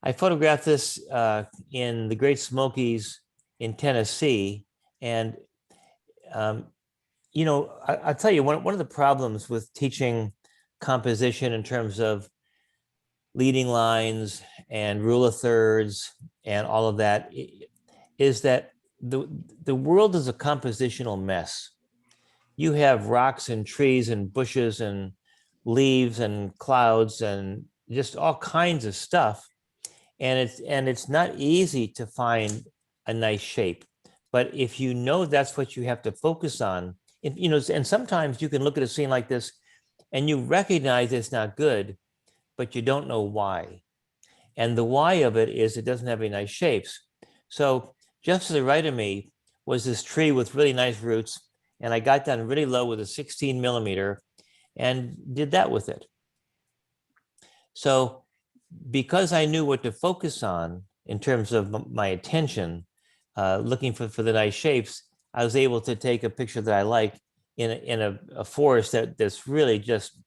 I photographed this in the Great Smokies in Tennessee, and I'll tell you, one of the problems with teaching composition in terms of leading lines and rule of thirds and all of that is that the world is a compositional mess. You have rocks and trees and bushes and leaves and clouds and just all kinds of stuff. And it's not easy to find a nice shape. But if you know that's what you have to focus on, and sometimes you can look at a scene like this and you recognize it's not good, but you don't know why. And the why of it is it doesn't have any nice shapes. So just to the right of me was this tree with really nice roots. And I got down really low with a 16 millimeter and did that with it. So because I knew what to focus on in terms of my attention, looking for the nice shapes, I was able to take a picture that I like in a forest that's really just,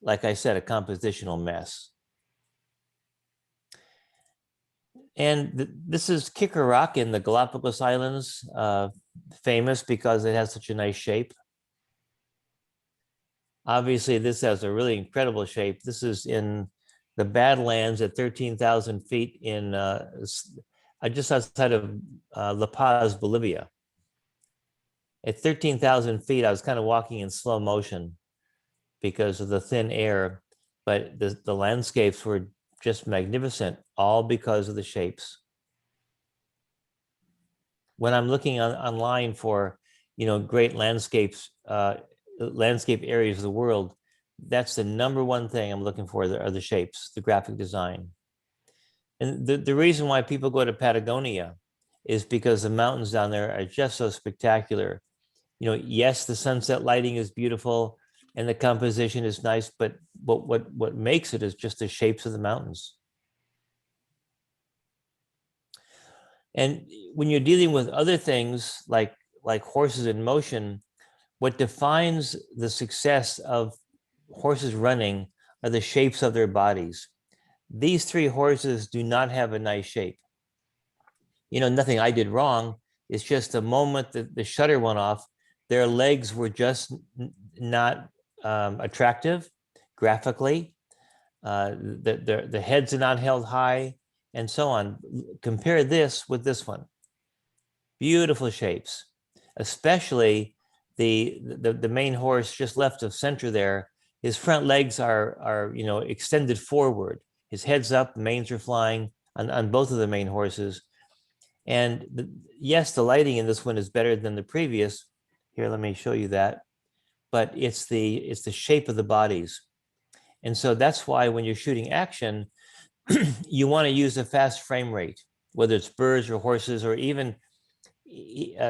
like I said, a compositional mess. And this is Kicker Rock in the Galapagos Islands, famous because it has such a nice shape. Obviously, this has a really incredible shape. This is in the Badlands at 13,000 feet in just outside of La Paz, Bolivia. At 13,000 feet, I was kind of walking in slow motion. because of the thin air, but the landscapes were just magnificent, all because of the shapes. When I'm looking online for, great landscapes, landscape areas of the world, that's the number one thing I'm looking for are the shapes, the graphic design. And the reason why people go to Patagonia is because the mountains down there are just so spectacular. Yes, the sunset lighting is beautiful and the composition is nice, but what makes it is just the shapes of the mountains. And when you're dealing with other things like horses in motion, what defines the success of horses running are the shapes of their bodies. These three horses do not have a nice shape. Nothing I did wrong. It's just the moment that the shutter went off, their legs were just not attractive graphically. The heads are not held high, and so on. Compare this with this one. Beautiful shapes, especially the main horse just left of center there. His front legs are extended forward. His head's up, manes are flying on both of the main horses. And yes, the lighting in this one is better than the previous. Here, let me show you that. But it's the shape of the bodies. And so that's why when you're shooting action, you want to use a fast frame rate, whether it's birds or horses or even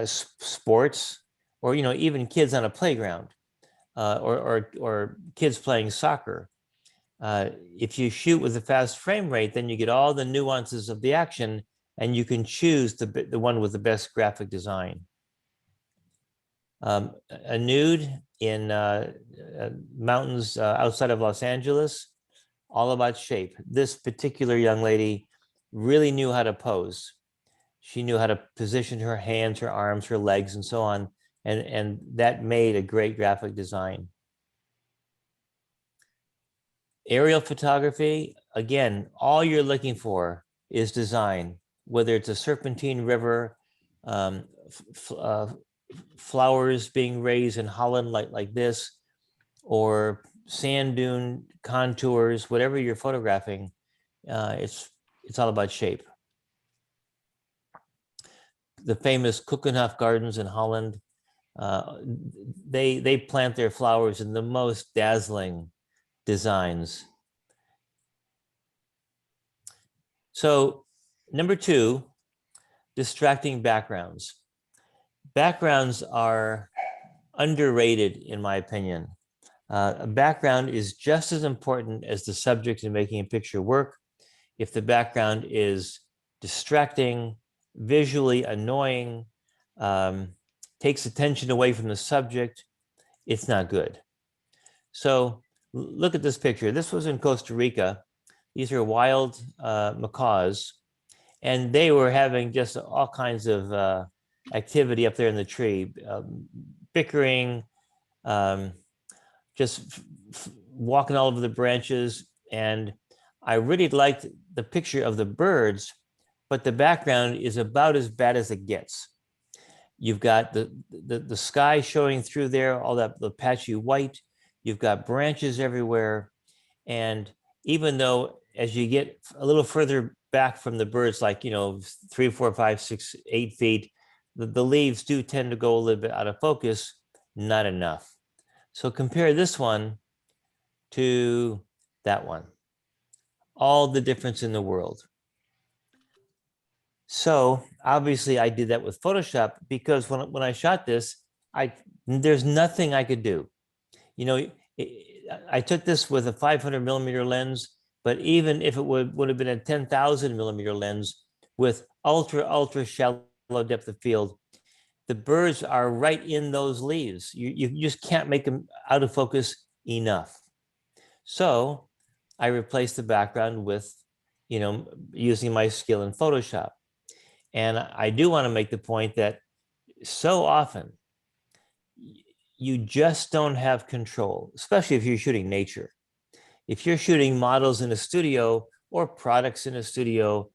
sports, or even kids on a playground, or kids playing soccer. If you shoot with a fast frame rate, then you get all the nuances of the action, and you can choose the one with the best graphic design. A nude in mountains outside of Los Angeles, all about shape. This particular young lady really knew how to pose. She knew how to position her hands, her arms, her legs, and so on. And that made a great graphic design. Aerial photography, again, all you're looking for is design, whether it's a serpentine river, flowers being raised in Holland like this, or sand dune contours, whatever you're photographing, it's all about shape. The famous Keukenhof Gardens in Holland, they plant their flowers in the most dazzling designs. So number 2, distracting backgrounds. Backgrounds are underrated, in my opinion. A background is just as important as the subject in making a picture work. If the background is distracting, visually annoying, takes attention away from the subject, it's not good. So look at this picture. This was in Costa Rica. These are wild macaws, and they were having just all kinds of activity up there in the tree, bickering, just walking all over the branches. And I really liked the picture of the birds, but the background is about as bad as it gets. You've got the sky showing through there, all that the patchy white. You've got branches everywhere. And even though as you get a little further back from the birds, like, 3, 4, 5, 6, 8 feet, the leaves do tend to go a little bit out of focus, not enough. So compare this one to that one. All the difference in the world. So obviously I did that with Photoshop because when I shot this, there's nothing I could do. I took this with a 500 millimeter lens, but even if it would have been a 10,000 millimeter lens with ultra shallow depth of field, the birds are right in those leaves. You just can't make them out of focus enough. So I replaced the background with, using my skill in Photoshop. And I do want to make the point that so often you just don't have control, especially if you're shooting nature. If you're shooting models in a studio or products in a studio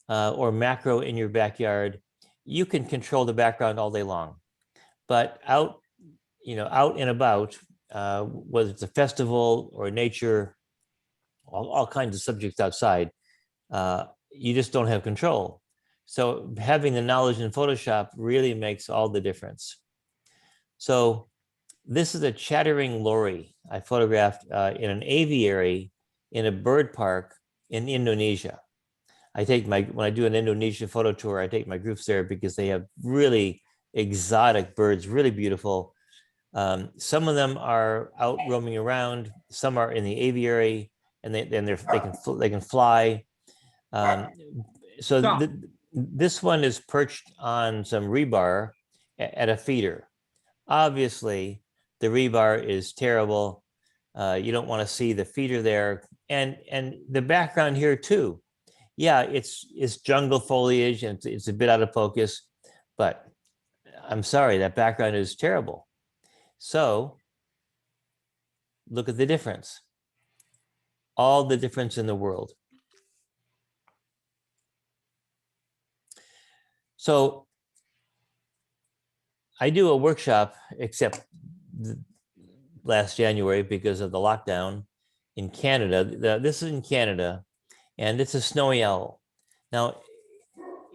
or macro in your backyard, you can control the background all day long. But out and about, whether it's a festival or nature, all kinds of subjects outside, you just don't have control. So having the knowledge in Photoshop really makes all the difference. So this is a chattering lorry I photographed in an aviary in a bird park in Indonesia. When I do an Indonesia photo tour, I take my groups there because they have really exotic birds, really beautiful. Some of them are out roaming around. Some are in the aviary, and they can fly. This one is perched on some rebar at a feeder. Obviously, the rebar is terrible. You don't want to see the feeder there, and the background here too. Yeah, it's jungle foliage and it's a bit out of focus, but I'm sorry, that background is terrible. So look at the difference. All the difference in the world. So I do a workshop, except last January because of the lockdown in Canada. This is in Canada, and it's a snowy owl. Now,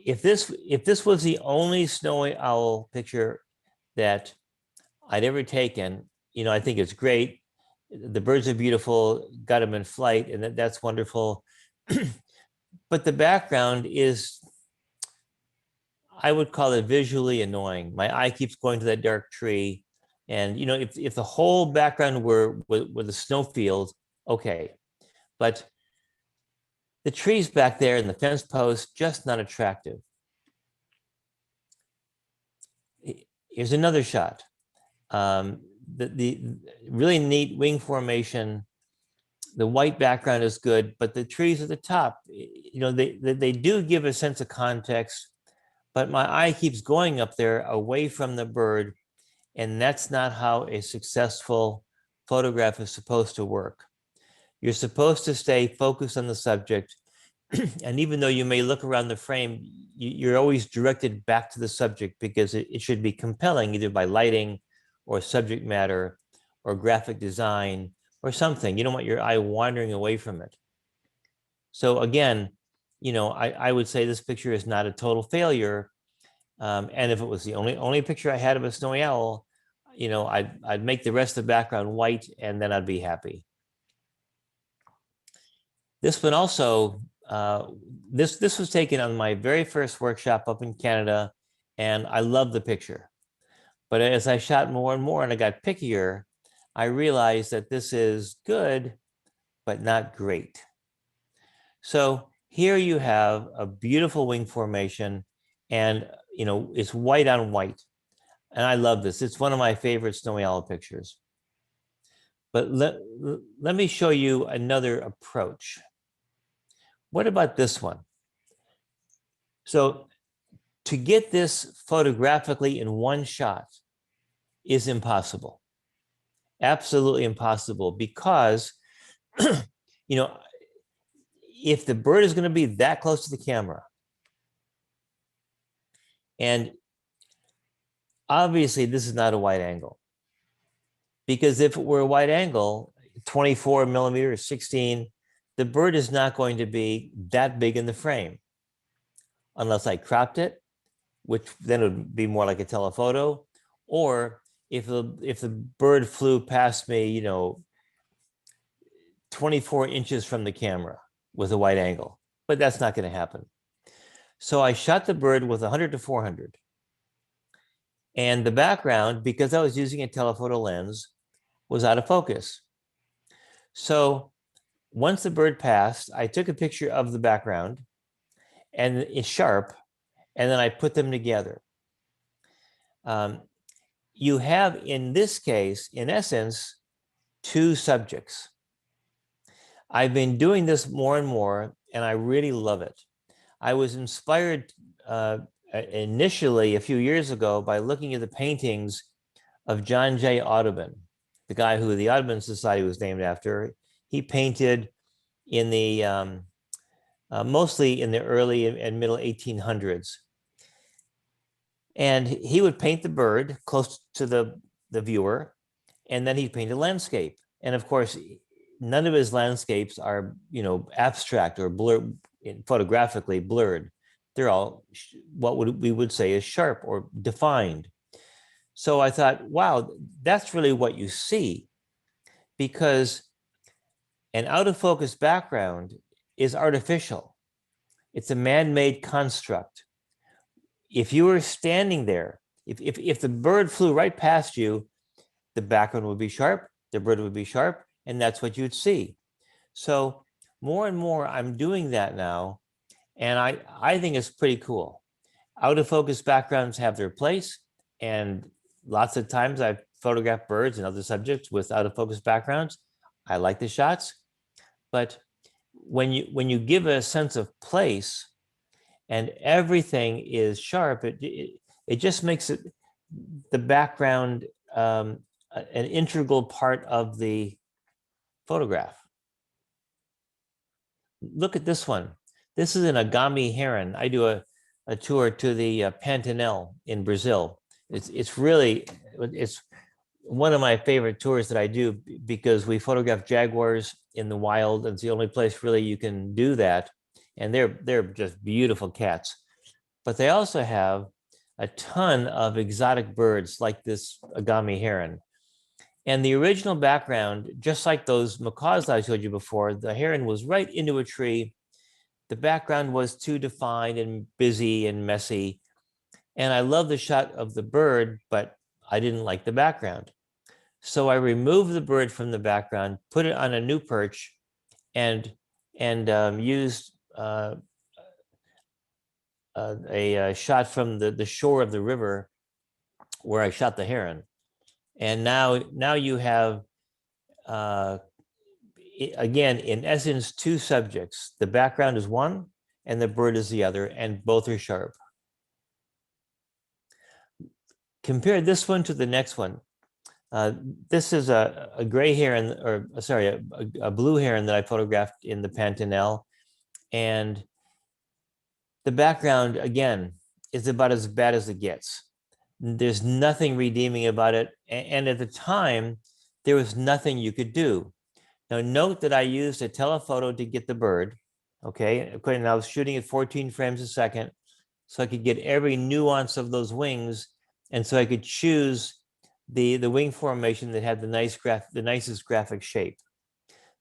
if this was the only snowy owl picture that I'd ever taken, I think it's great. The birds are beautiful, got them in flight, and that's wonderful. But the background is, I would call it visually annoying. My eye keeps going to that dark tree. And, if the whole background were the snowfield, okay. But the trees back there and the fence post, just not attractive. Here's another shot. The really neat wing formation. The white background is good, but the trees at the top, they do give a sense of context, but my eye keeps going up there away from the bird, and that's not how a successful photograph is supposed to work. You're supposed to stay focused on the subject, and even though you may look around the frame, you're always directed back to the subject because it should be compelling, either by lighting or subject matter or graphic design or something. You don't want your eye wandering away from it. So again, I would say this picture is not a total failure. And if it was the only picture I had of a snowy owl, I'd make the rest of the background white, and then I'd be happy. This one also, this was taken on my very first workshop up in Canada, and I love the picture. But as I shot more and more and I got pickier, I realized that this is good, but not great. So here you have a beautiful wing formation, and it's white on white. And I love this. It's one of my favorite snowy owl pictures. But let me show you another approach. What about this one? So to get this photographically in one shot is impossible. Absolutely impossible, because if the bird is going to be that close to the camera, and obviously this is not a wide angle, because if it were a wide angle, 24 millimeters, 16, the bird is not going to be that big in the frame unless I cropped it, which then would be more like a telephoto, or if the bird flew past me, 24 inches from the camera with a wide angle, but that's not going to happen. So I shot the bird with 100 to 400. And the background, because I was using a telephoto lens, was out of focus. So once the bird passed, I took a picture of the background, and it's sharp, and then I put them together. You have, in this case, in essence, two subjects. I've been doing this more and more, and I really love it. I was inspired initially a few years ago by looking at the paintings of John J. Audubon, the guy who the Audubon Society was named after. He painted in the mostly in the early and middle 1800s. And he would paint the bird close to the viewer, and then he painted landscape. And of course, none of his landscapes are, abstract or blurred, photographically blurred. They're all what we would say is sharp or defined. So I thought, wow, that's really what you see, because an out of focus background is artificial. It's a man-made construct. If you were standing there, if the bird flew right past you, the background would be sharp, the bird would be sharp, and that's what you'd see. So more and more I'm doing that now, and I think it's pretty cool. Out of focus backgrounds have their place, and lots of times I've photographed birds and other subjects with out of focus backgrounds. I like the shots, but when you give a sense of place and everything is sharp, it just makes it the background an integral part of the photograph. Look at this one. This is an agami heron. I do a tour to the Pantanal in Brazil. It's one of my favorite tours that I do, because we photograph jaguars in the wild. It's the only place really you can do that. And they're just beautiful cats. But they also have a ton of exotic birds like this agami heron. And the original background, just like those macaws that I showed you before, the heron was right into a tree. The background was too defined and busy and messy. And I love the shot of the bird, but I didn't like the background. So I removed the bird from the background, put it on a new perch, and used a shot from the shore of the river where I shot the heron. And now you have, again, in essence, two subjects. The background is one and the bird is the other, and both are sharp. Compare this one to the next one. This is a gray heron, or sorry, a blue heron that I photographed in the Pantanal. And the background, again, is about as bad as it gets. There's nothing redeeming about it. And at the time, there was nothing you could do. Now, note that I used a telephoto to get the bird. Okay, and I was shooting at 14 frames a second, so I could get every nuance of those wings, and so I could choose the wing formation that had the nicest graphic shape.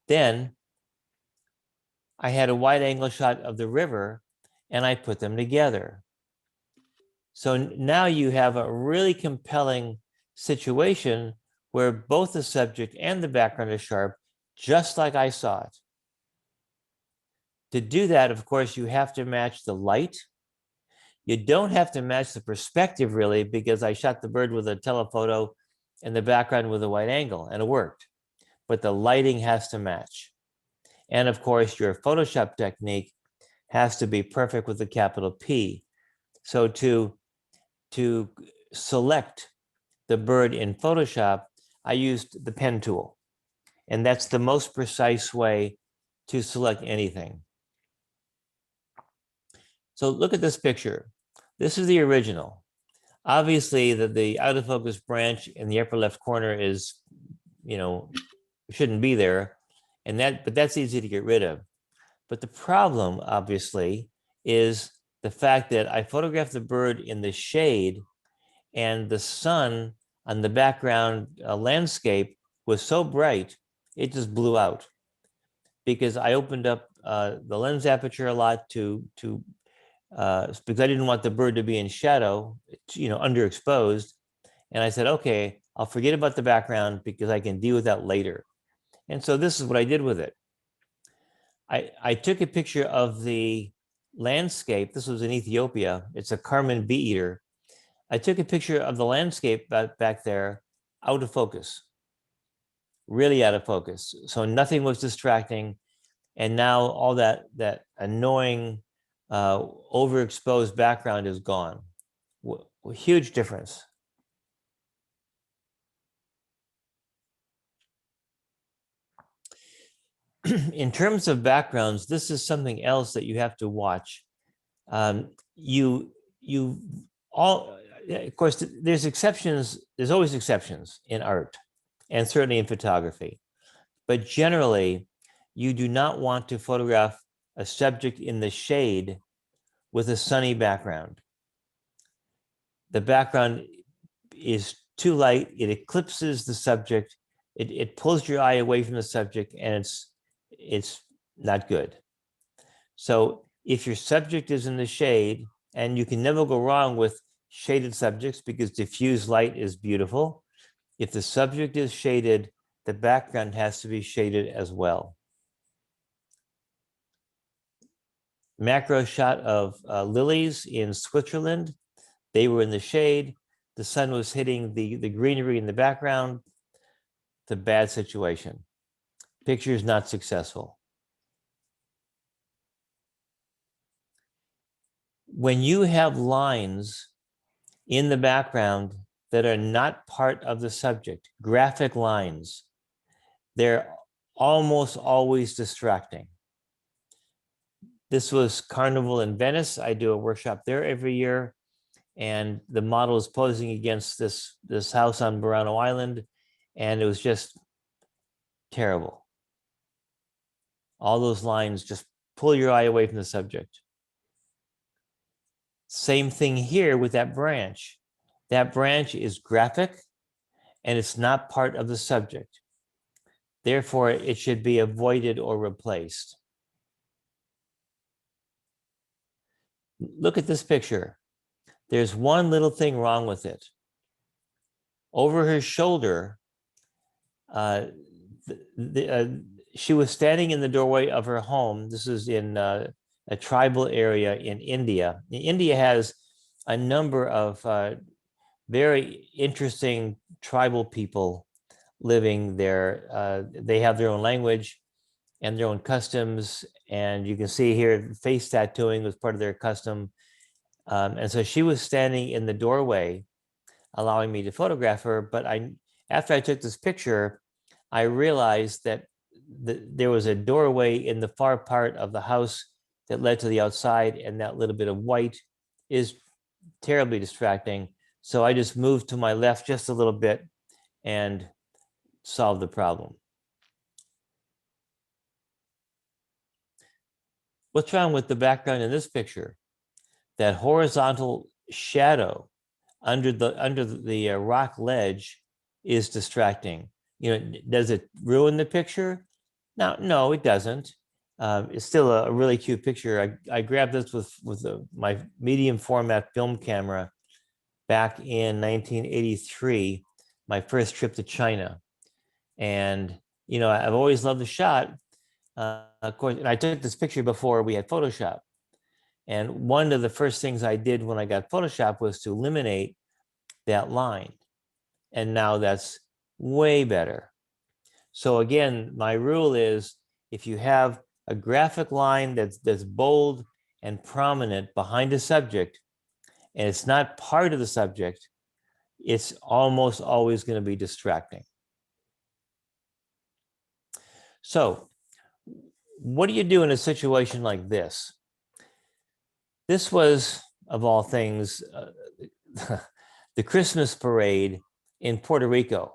Then I had a wide angle shot of the river, and I put them together. So now you have a really compelling situation where both the subject and the background is sharp, just like I saw it. To do that, of course, you have to match the light. You don't have to match the perspective, really, because I shot the bird with a telephoto and the background with a wide angle, and it worked. But the lighting has to match. And of course, your Photoshop technique has to be perfect with the capital P. So to select the bird in Photoshop, I used the pen tool. And that's the most precise way to select anything. So look at this picture. This is the original. Obviously, the out of focus branch in the upper left corner is, shouldn't be there. But that's easy to get rid of. But the problem, obviously, is the fact that I photographed the bird in the shade, and the sun on the background landscape was so bright, it just blew out, because I opened up the lens aperture a lot because I didn't want the bird to be in shadow, underexposed. And I said, okay, I'll forget about the background because I can deal with that later. And so this is what I did with it. I took a picture of the landscape. This was in Ethiopia. It's a Carmen bee eater. I took a picture of the landscape back there, out of focus, really out of focus. So nothing was distracting. And now all that annoying overexposed background is gone. Huge difference. In terms of backgrounds, this is something else that you have to watch. Of course, there's exceptions. There's always exceptions in art. and certainly in photography. But generally, you do not want to photograph a subject in the shade with a sunny background. The background is too light, it eclipses the subject, it pulls your eye away from the subject, and it's not good. So if your subject is in the shade, and you can never go wrong with shaded subjects because diffused light is beautiful. If the subject is shaded, the background has to be shaded as well. Macro shot of lilies in Switzerland. They were in the shade. The sun was hitting the greenery in the background. It's a bad situation. Picture is not successful. When you have lines in the background that are not part of the subject, graphic lines, they're almost always distracting. This was Carnival in Venice. I do a workshop there every year, and the model is posing against this house on Burano Island, and it was just terrible. All those lines just pull your eye away from the subject. Same thing here with that branch. That branch is graphic, and it's not part of the subject. Therefore, it should be avoided or replaced. Look at this picture. There's one little thing wrong with it. Over her shoulder, she was standing in the doorway of her home. This is in a tribal area in India. India has a number of very interesting tribal people living there. They have their own language and their own customs. And you can see here, face tattooing was part of their custom. And so she was standing in the doorway, allowing me to photograph her. But after I took this picture, I realized that there was a doorway in the far part of the house that led to the outside, and that little bit of white is terribly distracting. So I just moved to my left just a little bit and solved the problem. What's wrong with the background in this picture? That horizontal shadow under the rock ledge is distracting. You know, does it ruin the picture? No, it doesn't. It's still a really cute picture. I grabbed this with my medium format film camera back in 1983, my first trip to China. And, you know, I've always loved the shot. Of course, and I took this picture before we had Photoshop. And one of the first things I did when I got Photoshop was to eliminate that line. And now that's way better. So again, my rule is if you have a graphic line that's bold and prominent behind a subject, and it's not part of the subject, it's almost always going to be distracting. So what do you do in a situation like this? This was, of all things, the Christmas parade in Puerto Rico.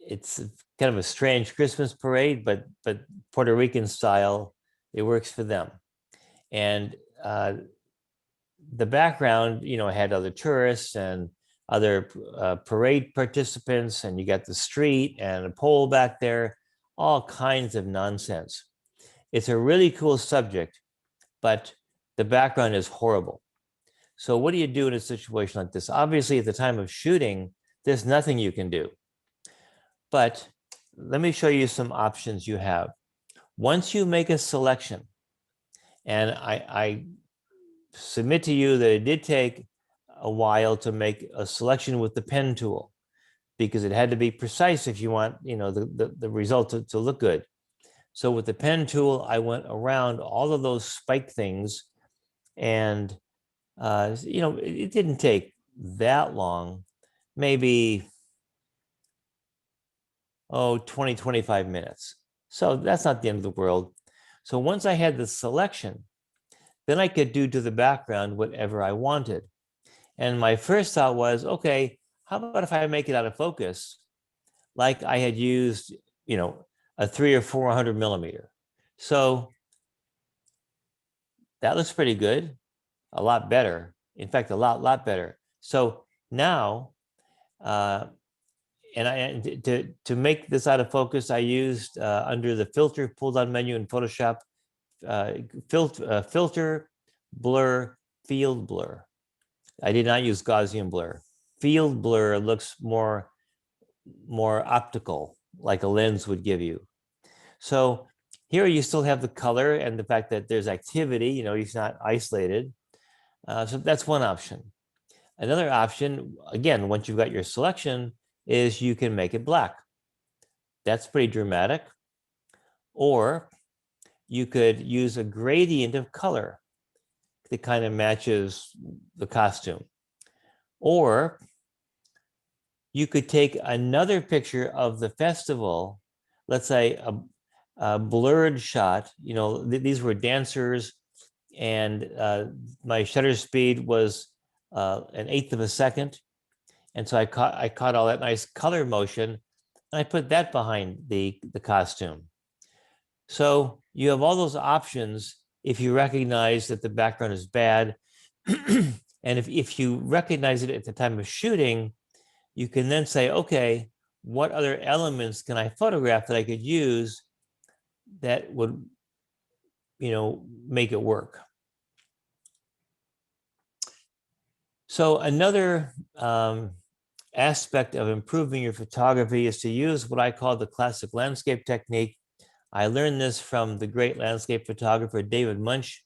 It's kind of a strange Christmas parade, but Puerto Rican style, it works for them. And the background, you know, had other tourists and other parade participants, and you got the street and a pole back there, all kinds of nonsense. It's a really cool subject, but the background is horrible. So what do you do in a situation like this? Obviously, at the time of shooting, there's nothing you can do. But let me show you some options you have. Once you make a selection, and I submit to you that it did take a while to make a selection with the pen tool, because it had to be precise if you want, you know, the result to look good. So with the pen tool, I went around all of those spike things, and you know, it didn't take that long, maybe 20, 25 minutes. So that's not the end of the world. So once I had the selection, then I could do to the background whatever I wanted. And my first thought was, okay, how about if I make it out of focus, like I had used, a 300 or 400 millimeter. So that looks pretty good, a lot better. In fact, a lot better. So now, and to make this out of focus, I used under the filter pull down menu in Photoshop, filter, blur, field blur. I did not use Gaussian blur. Field blur looks more optical, like a lens would give you. So here you still have the color and the fact that there's activity, it's not isolated. So that's one option. Another option, again, once you've got your selection, is you can make it black. That's pretty dramatic. Or you could use a gradient of color that kind of matches the costume. Or you could take another picture of the festival, let's say a blurred shot. These were dancers, and my shutter speed was 1/8 of a second. And so I caught all that nice color motion, and I put that behind the costume. So you have all those options if you recognize that the background is bad. And if you recognize it at the time of shooting, you can then say, okay, what other elements can I photograph that I could use that would, make it work? So another aspect of improving your photography is to use what I call the classic landscape technique. I learned this from the great landscape photographer, David Munch,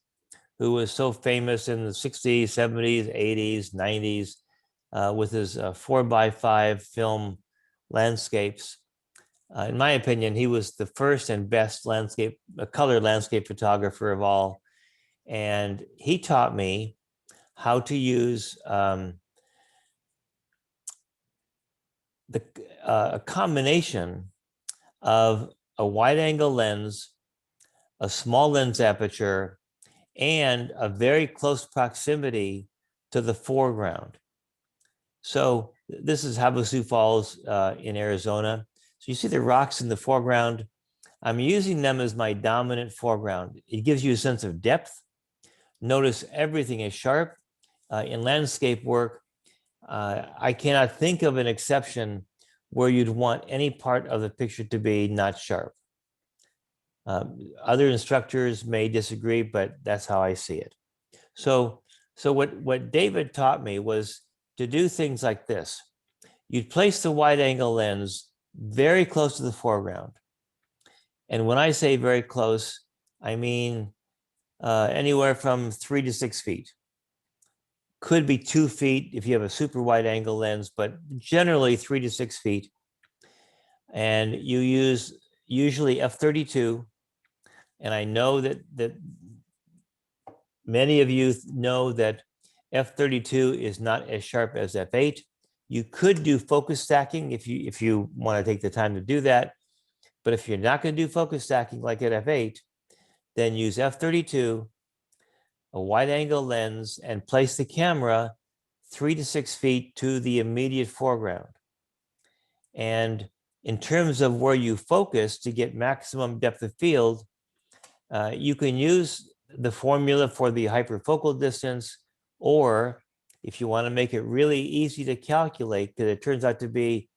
who was so famous in the 60s, 70s, 80s, 90s with his 4x5 film landscapes. In my opinion, he was the first and best color landscape photographer of all. And he taught me how to use a combination of a wide angle lens, a small lens aperture, and a very close proximity to the foreground. So this is Havasu Falls in Arizona. So you see the rocks in the foreground. I'm using them as my dominant foreground. It gives you a sense of depth. Notice everything is sharp. In landscape work, I cannot think of an exception where you'd want any part of the picture to be not sharp. Other instructors may disagree, but that's how I see it. So what David taught me was to do things like this. You'd place the wide angle lens very close to the foreground. And when I say very close, I mean anywhere from 3 to 6 feet. Could be 2 feet if you have a super wide angle lens, but generally 3 to 6 feet. And you use usually f32. And I know that many of you know that f32 is not as sharp as f8. You could do focus stacking if you want to take the time to do that. But if you're not going to do focus stacking like at f8, then use f32, a wide angle lens, and place the camera 3 to 6 feet to the immediate foreground. And in terms of where you focus to get maximum depth of field, you can use the formula for the hyperfocal distance, or if you want to make it really easy to calculate, because it turns out to be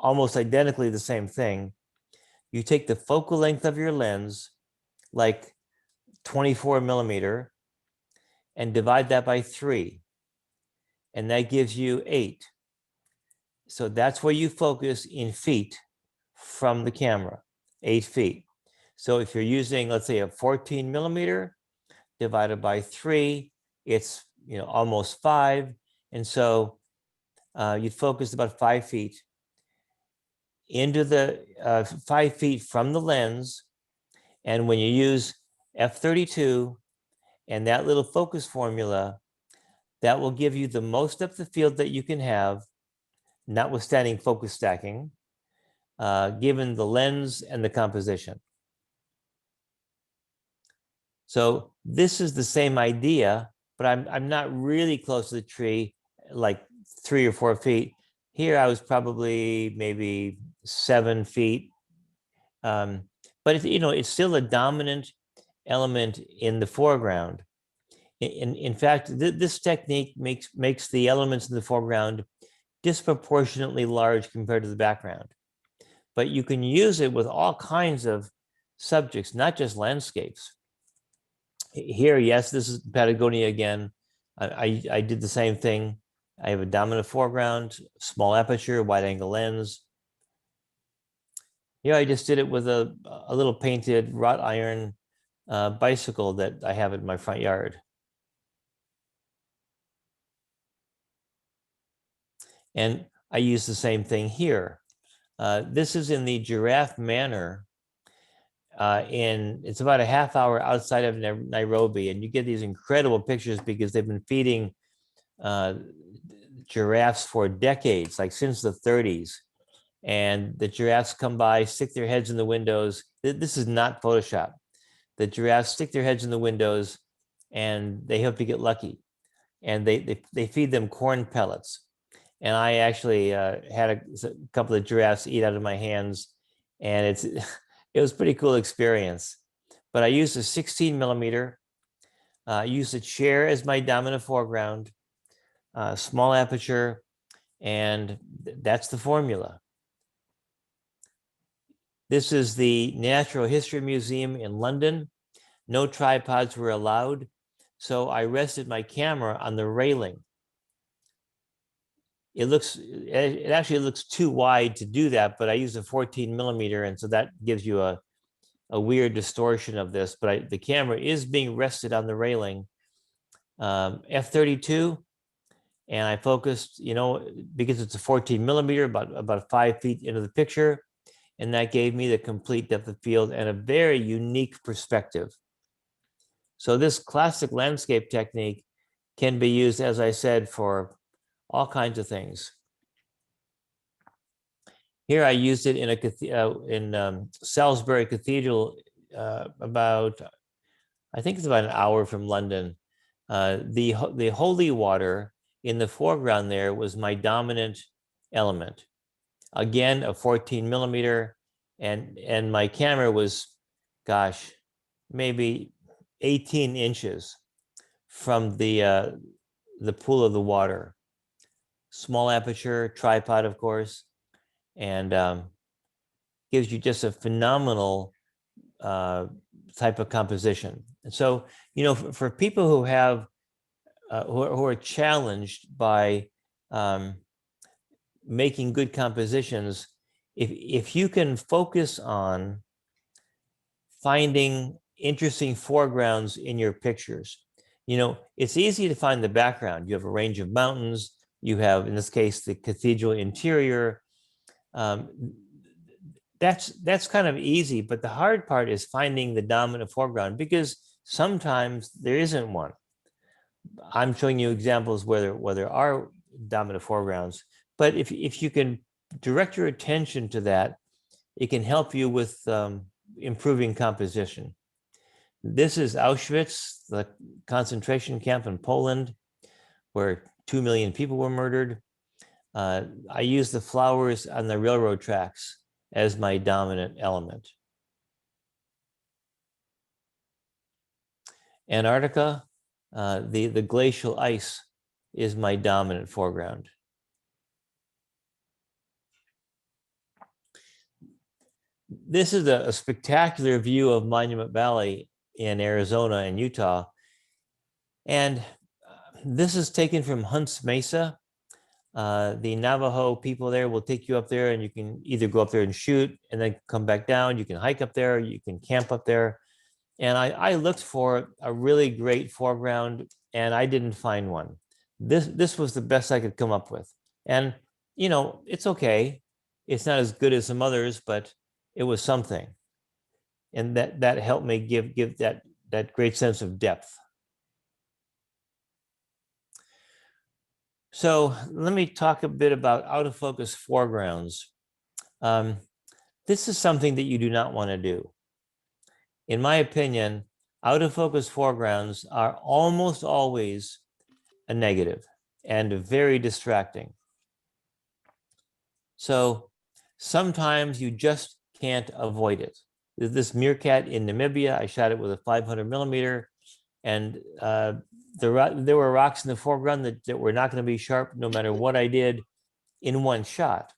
almost identically the same thing, you take the focal length of your lens, like 24 millimeter, and divide that by 3. And that gives you 8. So that's where you focus in feet from the camera, 8 feet. So if you're using, let's say, a 14 millimeter divided by 3, it's almost 5. And so you'd focus about 5 feet into the 5 feet from the lens. And when you use f32 and that little focus formula, that will give you the most depth of field that you can have, notwithstanding focus stacking, given the lens and the composition. So this is the same idea, but I'm not really close to the tree, like 3 or 4 feet. Here I was probably maybe 7 feet. But it's still a dominant element in the foreground. In fact, this technique makes the elements in the foreground disproportionately large compared to the background. But you can use it with all kinds of subjects, not just landscapes. Here, yes, this is Patagonia again. I did the same thing. I have a dominant foreground, small aperture, wide angle lens. Here, I just did it with a little painted wrought iron bicycle that I have in my front yard. And I use the same thing here. This is in the Giraffe Manor. It's about a half hour outside of Nairobi, and you get these incredible pictures because they've been feeding giraffes for decades, like since the 30s. And the giraffes come by, stick their heads in the windows. This is not Photoshop. The giraffes stick their heads in the windows, and they hope to get lucky. And they feed them corn pellets. And I actually had a couple of giraffes eat out of my hands, and it was a pretty cool experience. But I used a 16 millimeter, used a chair as my dominant foreground, small aperture, and that's the formula. This is the Natural History Museum in London. No tripods were allowed, so I rested my camera on the railing. It actually looks too wide to do that, but I use a 14 millimeter, and so that gives you a weird distortion of this, but the camera is being rested on the railing. F32, and I focused, because it's a 14 millimeter, about 5 feet into the picture, and that gave me the complete depth of field and a very unique perspective. So this classic landscape technique can be used, as I said, for all kinds of things. Here I used it in Salisbury Cathedral, I think it's about an hour from London. The holy water in the foreground there was my dominant element. Again, a 14 millimeter, and my camera was, gosh, maybe 18 inches from the pool of the water. Small aperture, tripod, of course, and gives you just a phenomenal type of composition. And so, for people who have who are challenged by making good compositions, if you can focus on finding interesting foregrounds in your pictures, it's easy to find the background. You have a range of mountains. You have, in this case, the cathedral interior. That's kind of easy, but the hard part is finding the dominant foreground, because sometimes there isn't one. I'm showing you examples where there are dominant foregrounds, but if you can direct your attention to that, it can help you with improving composition. This is Auschwitz, the concentration camp in Poland, where 2 million people were murdered. I use the flowers on the railroad tracks as my dominant element. Antarctica, the glacial ice is my dominant foreground. This is a spectacular view of Monument Valley in Arizona and Utah. And this is taken from Hunts Mesa. The Navajo people there will take you up there, and you can either go up there and shoot and then come back down. You can hike up there, you can camp up there. And I looked for a really great foreground, and I didn't find one. This was the best I could come up with. And, it's okay. It's not as good as some others, but it was something. And that helped me give that great sense of depth. So let me talk a bit about out of focus foregrounds. This is something that you do not want to do. In my opinion, out of focus foregrounds are almost always a negative and very distracting. So sometimes you just can't avoid it. This meerkat in Namibia, I shot it with a 500 millimeter, and there were rocks in the foreground that were not going to be sharp no matter what I did in one shot.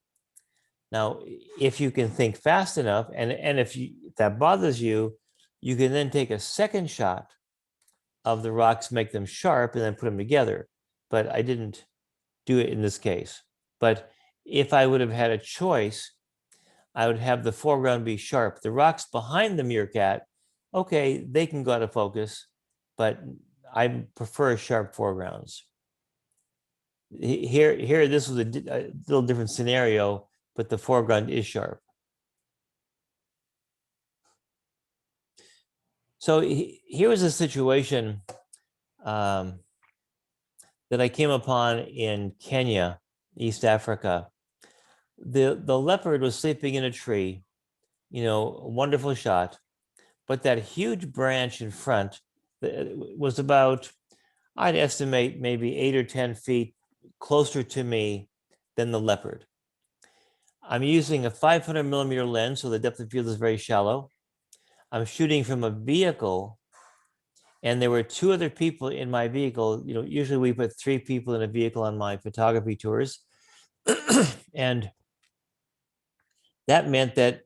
Now, if you can think fast enough, and if that bothers you, you can then take a second shot of the rocks, make them sharp, and then put them together. But I didn't do it in this case. But if I would have had a choice, I would have the foreground be sharp. The rocks behind the meerkat, okay, they can go out of focus, but I prefer sharp foregrounds. Here, this was a little different scenario, but the foreground is sharp. So here was a situation that I came upon in Kenya, East Africa. The leopard was sleeping in a tree, a wonderful shot, but that huge branch in front was about, I'd estimate maybe 8 or 10 feet closer to me than the leopard. I'm using a 500 millimeter lens, so the depth of field is very shallow. I'm shooting from a vehicle, and there were 2 other people in my vehicle. Usually we put 3 people in a vehicle on my photography tours. And that meant that,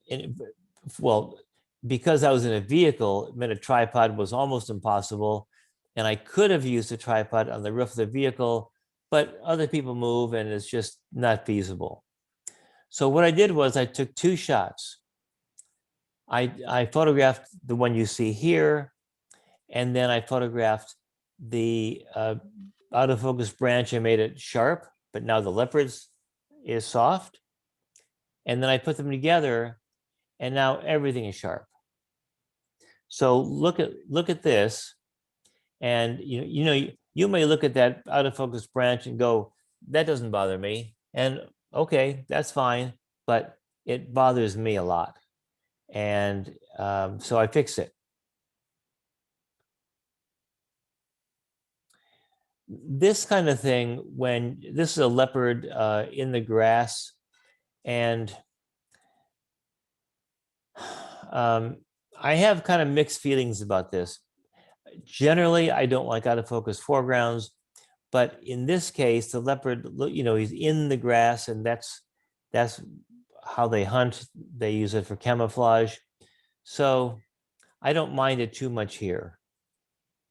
because I was in a vehicle, it meant a tripod was almost impossible. And I could have used a tripod on the roof of the vehicle, but other people move and it's just not feasible. So what I did was I took 2 shots. I photographed the one you see here, and then I photographed the out of focus branch. I made it sharp, but now the leopard is soft. And then I put them together, and now everything is sharp. So look at this, and you may look at that out of focus branch and go, that doesn't bother me, and okay, that's fine, but it bothers me a lot, and so I fixed it. This kind of thing, when this is a leopard in the grass, and I have kind of mixed feelings about this. Generally, I don't like out of focus foregrounds, but in this case, the leopard, he's in the grass, and that's how they hunt. They use it for camouflage. So I don't mind it too much here.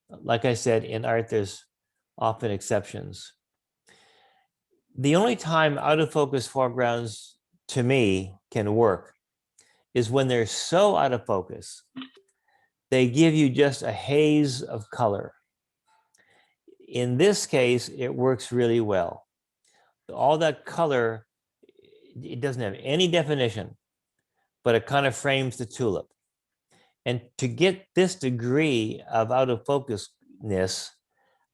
Like I said, in art, there's often exceptions. The only time out of focus foregrounds to me can work is when they're so out of focus, they give you just a haze of color. In this case, it works really well. All that color, it doesn't have any definition, but it kind of frames the tulip. And to get this degree of out of focusness,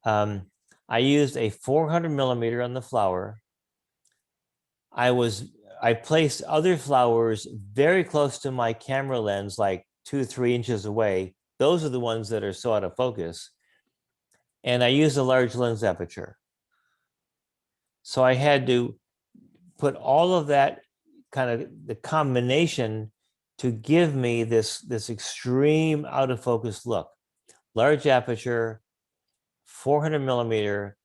I used a 400 millimeter on the flower. I placed other flowers very close to my camera lens, like 2-3 inches away. Those are the ones that are so out of focus. And I used a large lens aperture. So I had to put all of that kind of the combination to give me this extreme out of focus look. Large aperture, 400 millimeter,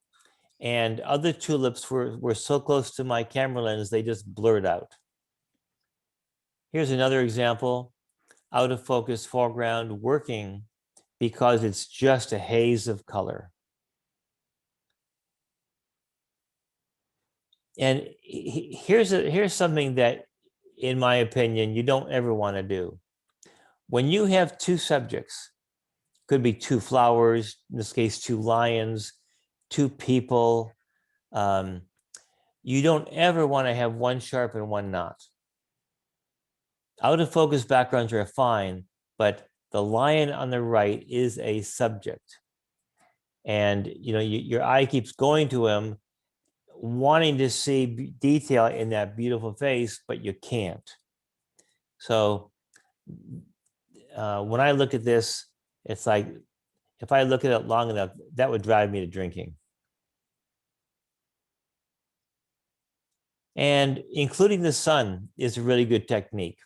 and other tulips were so close to my camera lens, they just blurred out. Here's another example, out of focus foreground working because it's just a haze of color. And here's something that, in my opinion, you don't ever want to do. When you have 2 subjects, could be 2 flowers, in this case, 2 lions, 2 people, you don't ever want to have one sharp and one not. Out of focus backgrounds are fine, but the lion on the right is a subject. And your eye keeps going to him, wanting to see detail in that beautiful face, but you can't. So when I look at this, it's like, if I look at it long enough, that would drive me to drinking. And including the sun is a really good technique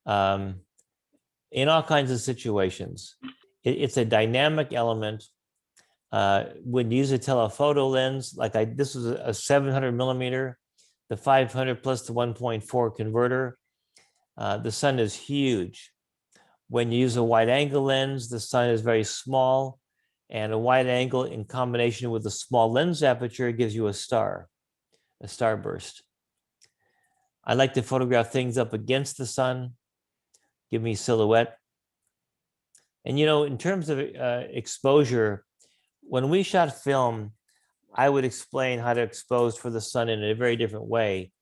in all kinds of situations. It's a dynamic element. When you use a telephoto lens, this was a 700 millimeter, the 500 plus the 1.4 converter, the sun is huge. When you use a wide angle lens, the sun is very small, and a wide angle in combination with a small lens aperture gives you a starburst. I like to photograph things up against the sun, give me silhouette. And in terms of exposure, when we shot film, I would explain how to expose for the sun in a very different way.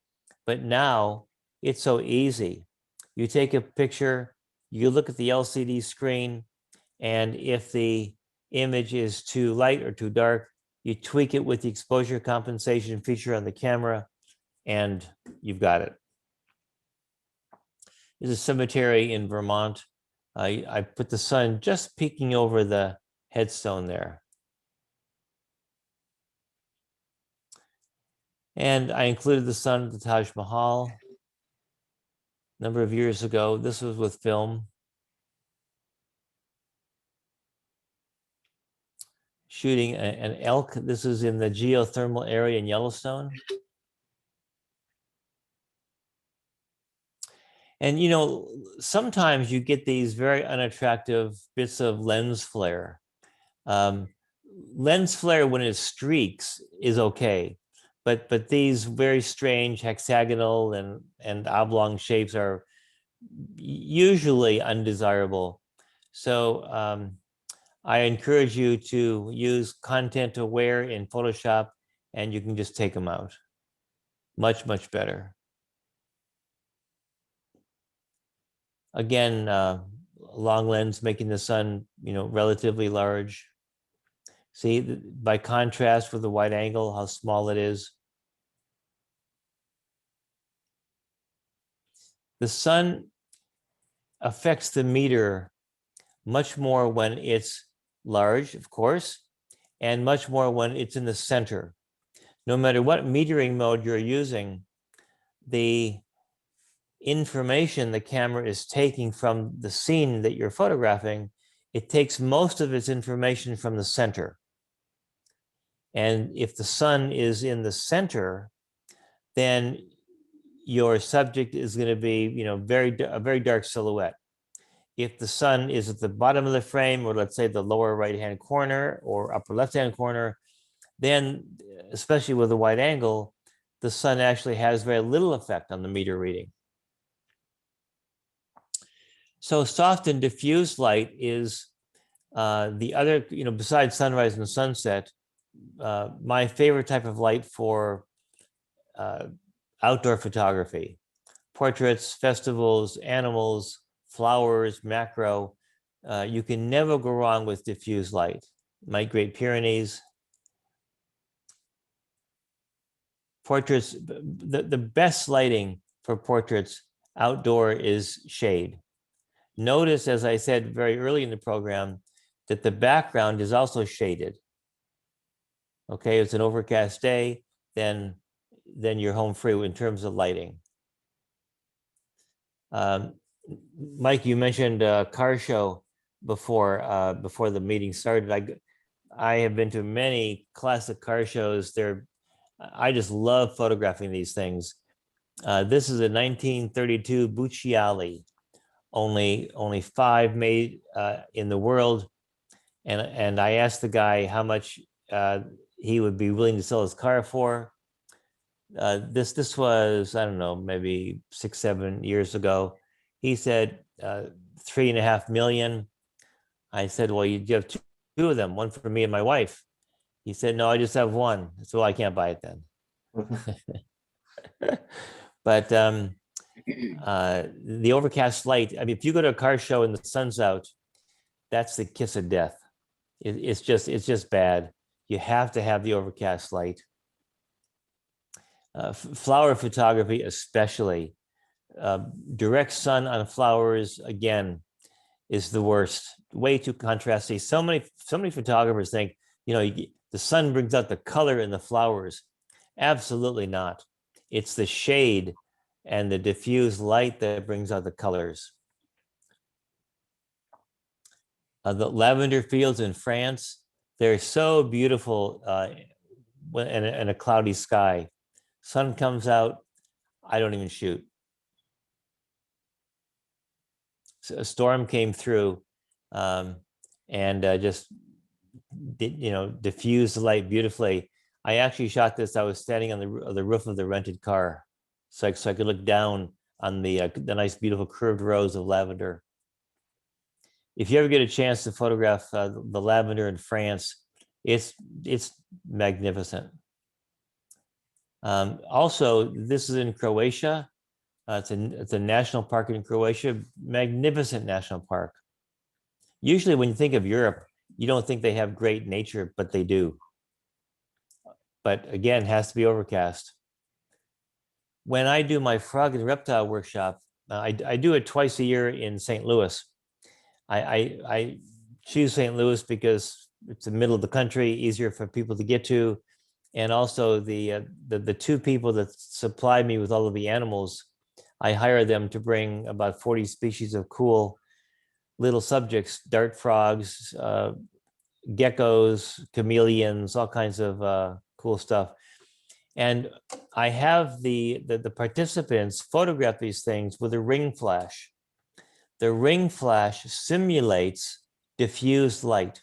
But now it's so easy. You take a picture, you look at the LCD screen, and if the image is too light or too dark, you tweak it with the exposure compensation feature on the camera, and you've got it. There's a cemetery in Vermont. I put the sun just peeking over the headstone there. And I included the sun at the Taj Mahal a number of years ago. This was with film. Shooting an elk. This is in the geothermal area in Yellowstone. And sometimes you get these very unattractive bits of lens flare. Lens flare when it streaks is okay, but these very strange hexagonal and oblong shapes are usually undesirable. So I encourage you to use content aware in Photoshop, and you can just take them out. Much, much better. Again, long lens making the sun, relatively large. See, by contrast with the wide angle, how small it is. The sun affects the meter much more when it's large, of course, and much more when it's in the center. No matter what metering mode you're using, the information the camera is taking from the scene that you're photographing, it takes most of its information from the center. And if the sun is in the center, then your subject is going to be, a very dark silhouette. If the sun is at the bottom of the frame, or let's say the lower right-hand corner or upper left-hand corner, then, especially with a wide angle, the sun actually has very little effect on the meter reading. So soft and diffuse light is the other, besides sunrise and sunset, my favorite type of light for outdoor photography. Portraits, festivals, animals, flowers, macro. You can never go wrong with diffuse light. My Great Pyrenees. Portraits, the best lighting for portraits outdoor is shade. Notice, as I said very early in the program, that the background is also shaded. Okay, it's an overcast day, then you're home free in terms of lighting. Mike, you mentioned a car show before the meeting started. I have been to many classic car shows. I just love photographing these things. This is a 1932 Bucciali. Only 5 made in the world, and I asked the guy how much he would be willing to sell his car for. This was, I don't know, maybe 6-7 years ago. He said 3.5 million. I said, well, you have two of them, one for me and my wife. He said, no, I just have one. So well, I can't buy it then. But the overcast light, I mean, if you go to a car show and the sun's out, that's the kiss of death. It's just bad. You have to have the overcast light. Flower photography, especially. Direct sun on flowers, again, is the worst. Way too contrasty. So many photographers think, the sun brings out the color in the flowers. Absolutely not. It's the shade and the diffused light that brings out the colors. The lavender fields in France, they're so beautiful in a cloudy sky. Sun comes out, I don't even shoot. So a storm came through and just diffused the light beautifully. I actually shot this. I was standing on the roof of the rented car, so I could look down on the nice, beautiful curved rows of lavender. If you ever get a chance to photograph the lavender in France, it's magnificent. Also, this is in Croatia. It's a national park in Croatia, magnificent national park. Usually when you think of Europe, you don't think they have great nature, but they do. But again, it has to be overcast. When I do my frog and reptile workshop, I do it twice a year in St. Louis. I choose St. Louis because it's the middle of the country, easier for people to get to. And also the two people that supply me with all of the animals, I hire them to bring about 40 species of cool little subjects, dart frogs, geckos, chameleons, all kinds of cool stuff. And I have the participants photograph these things with a ring flash. The ring flash simulates diffused light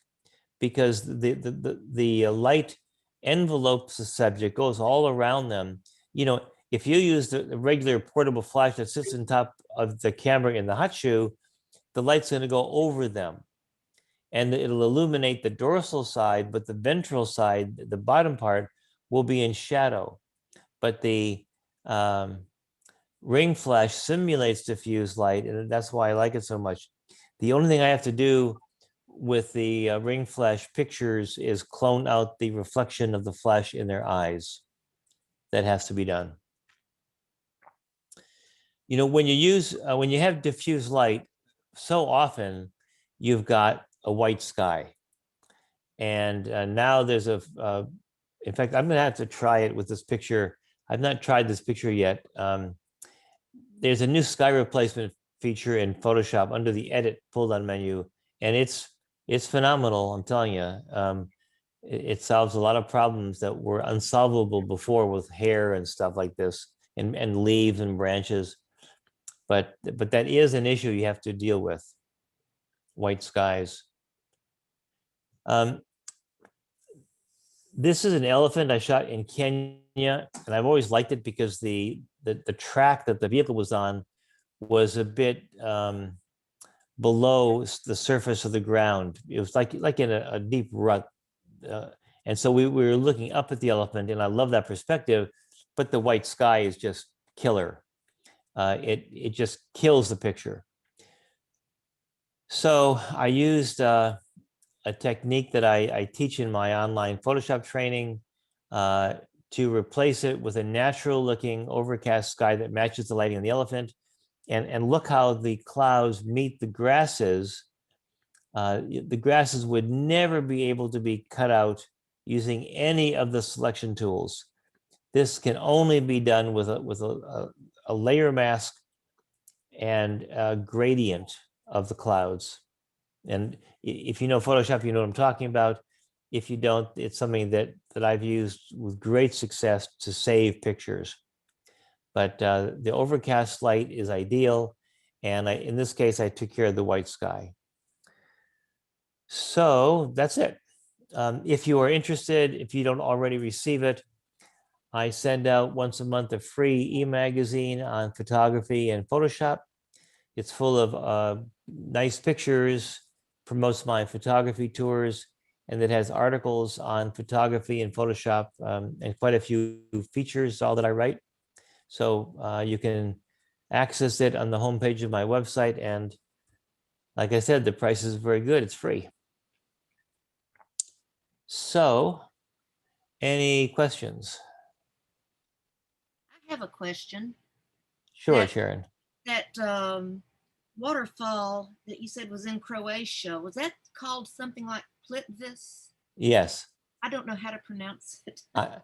because the light envelopes the subject, goes all around them. If you use the regular portable flash that sits on top of the camera in the hot shoe, the light's going to go over them and it'll illuminate the dorsal side, but the ventral side, the bottom part, will be in shadow. But the ring flash simulates diffused light, and that's why I like it so much. The only thing I have to do with the ring flash pictures is clone out the reflection of the flash in their eyes. That has to be done. When you have diffused light, so often you've got a white sky. And now there's in fact, I'm gonna have to try it with this picture. I've not tried this picture yet. There's a new sky replacement feature in Photoshop under the edit pull down menu. And it's phenomenal, I'm telling you. It solves a lot of problems that were unsolvable before with hair and stuff like this, and leaves and branches. But that is an issue you have to deal with, white skies. This is an elephant I shot in Kenya, and I've always liked it because the track that the vehicle was on was a bit below the surface of the ground. It was like in a deep rut. And so we were looking up at the elephant, and I love that perspective, but the white sky is just killer. It just kills the picture. So I used a technique that I teach in my online Photoshop training to replace it with a natural looking overcast sky that matches the lighting of the elephant. And look how the clouds meet the grasses. The grasses would never be able to be cut out using any of the selection tools. This can only be done with a layer mask and a gradient of the clouds. And if you know Photoshop, you know what I'm talking about. If you don't, it's something that I've used with great success to save pictures. But the overcast light is ideal. And in this case, I took care of the white sky. So that's it. If you are interested, if you don't already receive it, I send out once a month a free e-magazine on photography and Photoshop. It's full of nice pictures, promotes my photography tours, and it has articles on photography and Photoshop and quite a few features, all that I write. So you can access it on the homepage of my website. And like I said, the price is very good. It's free. So any questions? I have a question. Sure, That- Sharon. That waterfall that you said was in Croatia, was that called something like Plitvice? Yes. I don't know how to pronounce it. I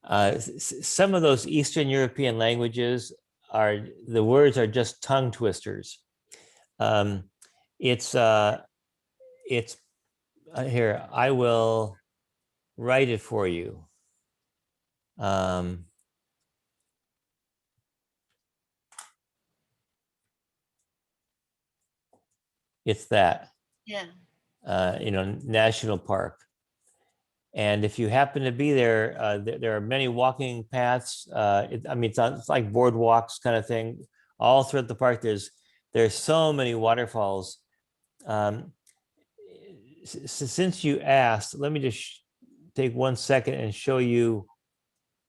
Some of those Eastern European languages the words are just tongue twisters. It's here, I will write it for you. It's that, Yeah. national park. And if you happen to be there, there are many walking paths. It's like boardwalks kind of thing all throughout the park. There's so many waterfalls. Since you asked, let me just take 1 second and show you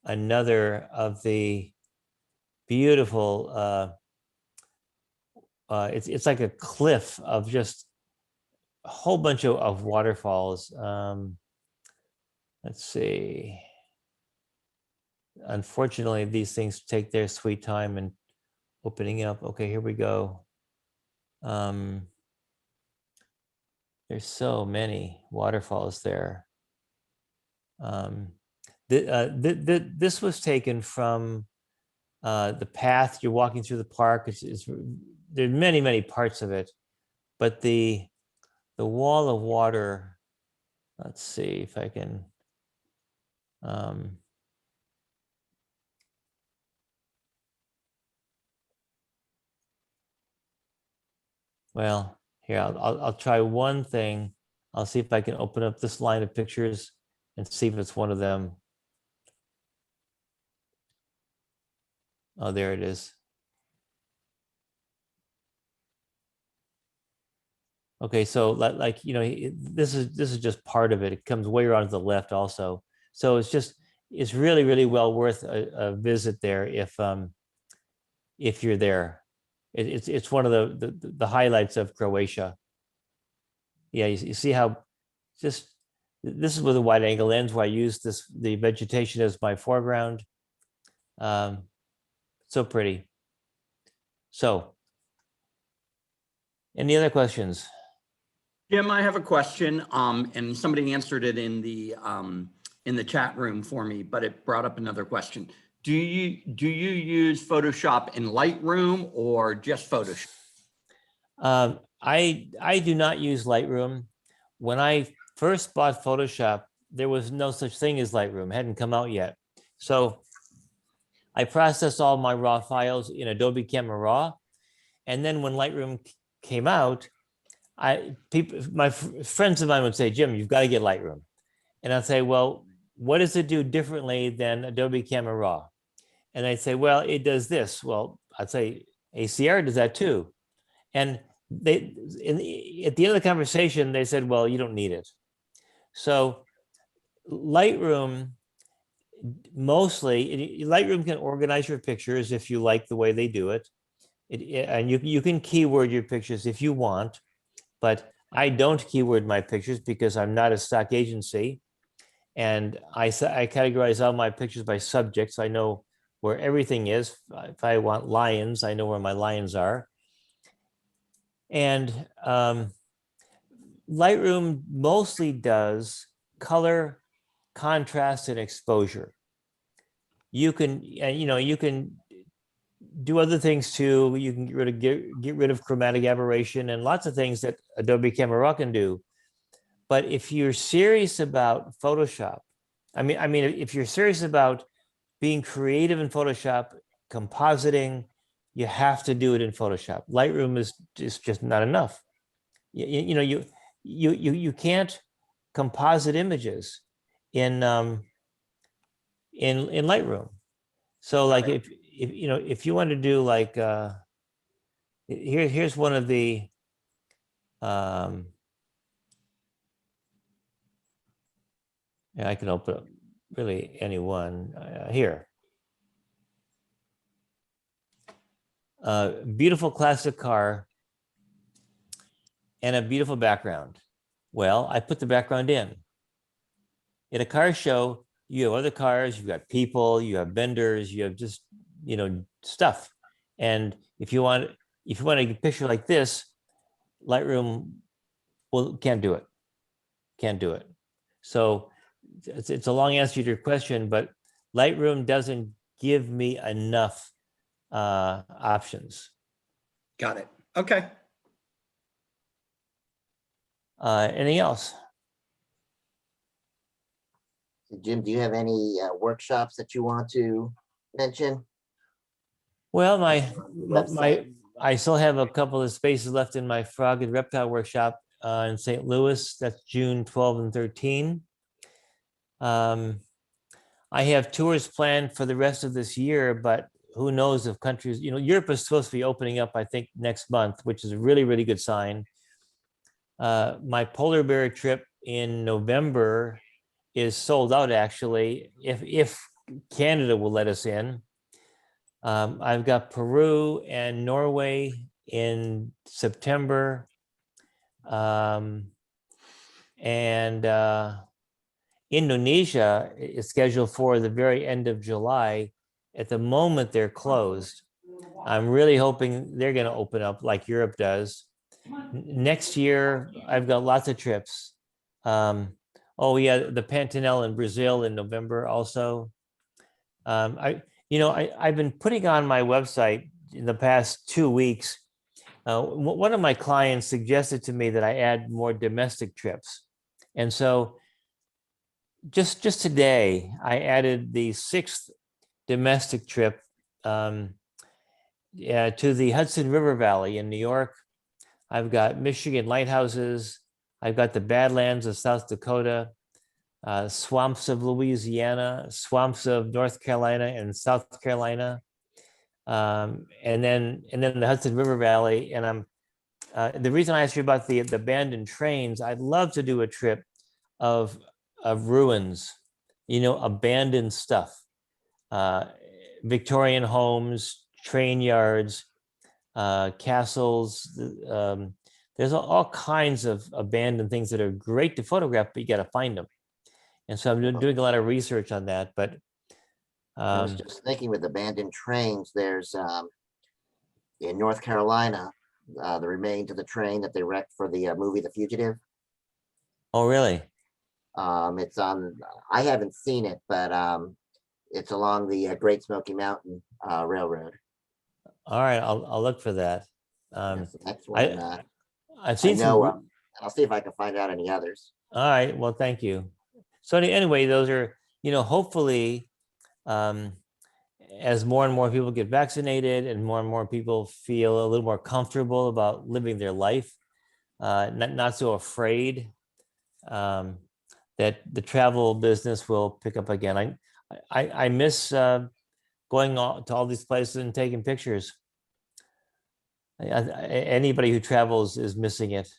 another of the beautiful. It's like a cliff of just a whole bunch of waterfalls. Let's see. Unfortunately, these things take their sweet time and opening up. Okay, here we go. There's so many waterfalls there. This was taken from the path you're walking through the park. There are many, many parts of it, but the wall of water. Let's see if I can. Well, here, I'll try one thing. I'll see if I can open up this line of pictures and see if it's one of them. Oh, there it is. Okay, so this is just part of it. It comes way around to the left also. So it's really, really well worth a visit there if you're there. It's one of the highlights of Croatia. Yeah, you see how this is with a wide angle lens where I use the vegetation as my foreground. So pretty. So, any other questions? Jim, I have a question, and somebody answered it in the chat room for me, but it brought up another question. Do you use Photoshop in Lightroom or just Photoshop? I do not use Lightroom. When I first bought Photoshop, there was no such thing as Lightroom. It hadn't come out yet. So I processed all my raw files in Adobe Camera Raw. And then when Lightroom came out, my friends of mine would say, Jim, you've got to get Lightroom. And I'd say, well, what does it do differently than Adobe Camera Raw? And I'd say, well, it does this. Well, I'd say ACR does that too. And at the end of the conversation, they said, well, you don't need it. So Lightroom, Lightroom can organize your pictures if you like the way they do it. And you can keyword your pictures if you want, but I don't keyword my pictures because I'm not a stock agency. And I categorize all my pictures by subjects. I know where everything is. If I want lions, I know where my lions are. And Lightroom mostly does color, contrast, and exposure. You can do other things too. You can get rid of chromatic aberration and lots of things that Adobe Camera Raw can do. But if you're serious about Photoshop, if you're serious about being creative in Photoshop, compositing, you have to do it in Photoshop. Lightroom is just not enough. You can't composite images in Lightroom. So like if you want to do like here's one of the yeah, I can open up really any one here. Beautiful classic car and a beautiful background. Well, I put the background in. In a car show, you have other cars, you've got people, you have vendors, you have just, stuff. And if you want to get a picture like this, Lightroom, can't do it. So it's a long answer to your question, but Lightroom doesn't give me enough options. Got it. Okay. Anything else? Jim, do you have any workshops that you want to mention? Well, Website. I still have a couple of spaces left in my frog and reptile workshop in St. Louis. That's June 12 and 13. I have tours planned for the rest of this year, but who knows if countries, Europe is supposed to be opening up, I think, next month, which is a really, really good sign. My polar bear trip in November is sold out, actually, if Canada will let us in. I've got Peru and Norway in September. And Indonesia is scheduled for the very end of July. At the moment, they're closed. I'm really hoping they're going to open up like Europe does. Next year, I've got lots of trips. Oh yeah, the Pantanal in Brazil in November also. I've been putting on my website in the past 2 weeks. One of my clients suggested to me that I add more domestic trips. And so just today, I added the 6th domestic trip to the Hudson River Valley in New York. I've got Michigan lighthouses. I've got the Badlands of South Dakota, swamps of Louisiana, swamps of North Carolina and South Carolina, and then the Hudson River Valley. And I'm the reason I asked you about the abandoned trains. I'd love to do a trip of ruins, abandoned stuff, Victorian homes, train yards, castles. There's all kinds of abandoned things that are great to photograph, but you got to find them. And so I'm doing a lot of research on that. But I was just thinking with abandoned trains, there's in North Carolina, the remains of the train that they wrecked for the movie The Fugitive. Oh, really? It's on, I haven't seen it, but it's along the Great Smoky Mountain Railroad. All right, I'll look for that. That's the next one. I've I seen know, some. I'll see if I can find out any others. All right, well, thank you. So anyway, those are, hopefully, as more and more people get vaccinated and more people feel a little more comfortable about living their life, not so afraid, that the travel business will pick up again. I miss going to all these places and taking pictures. Anybody who travels is missing it.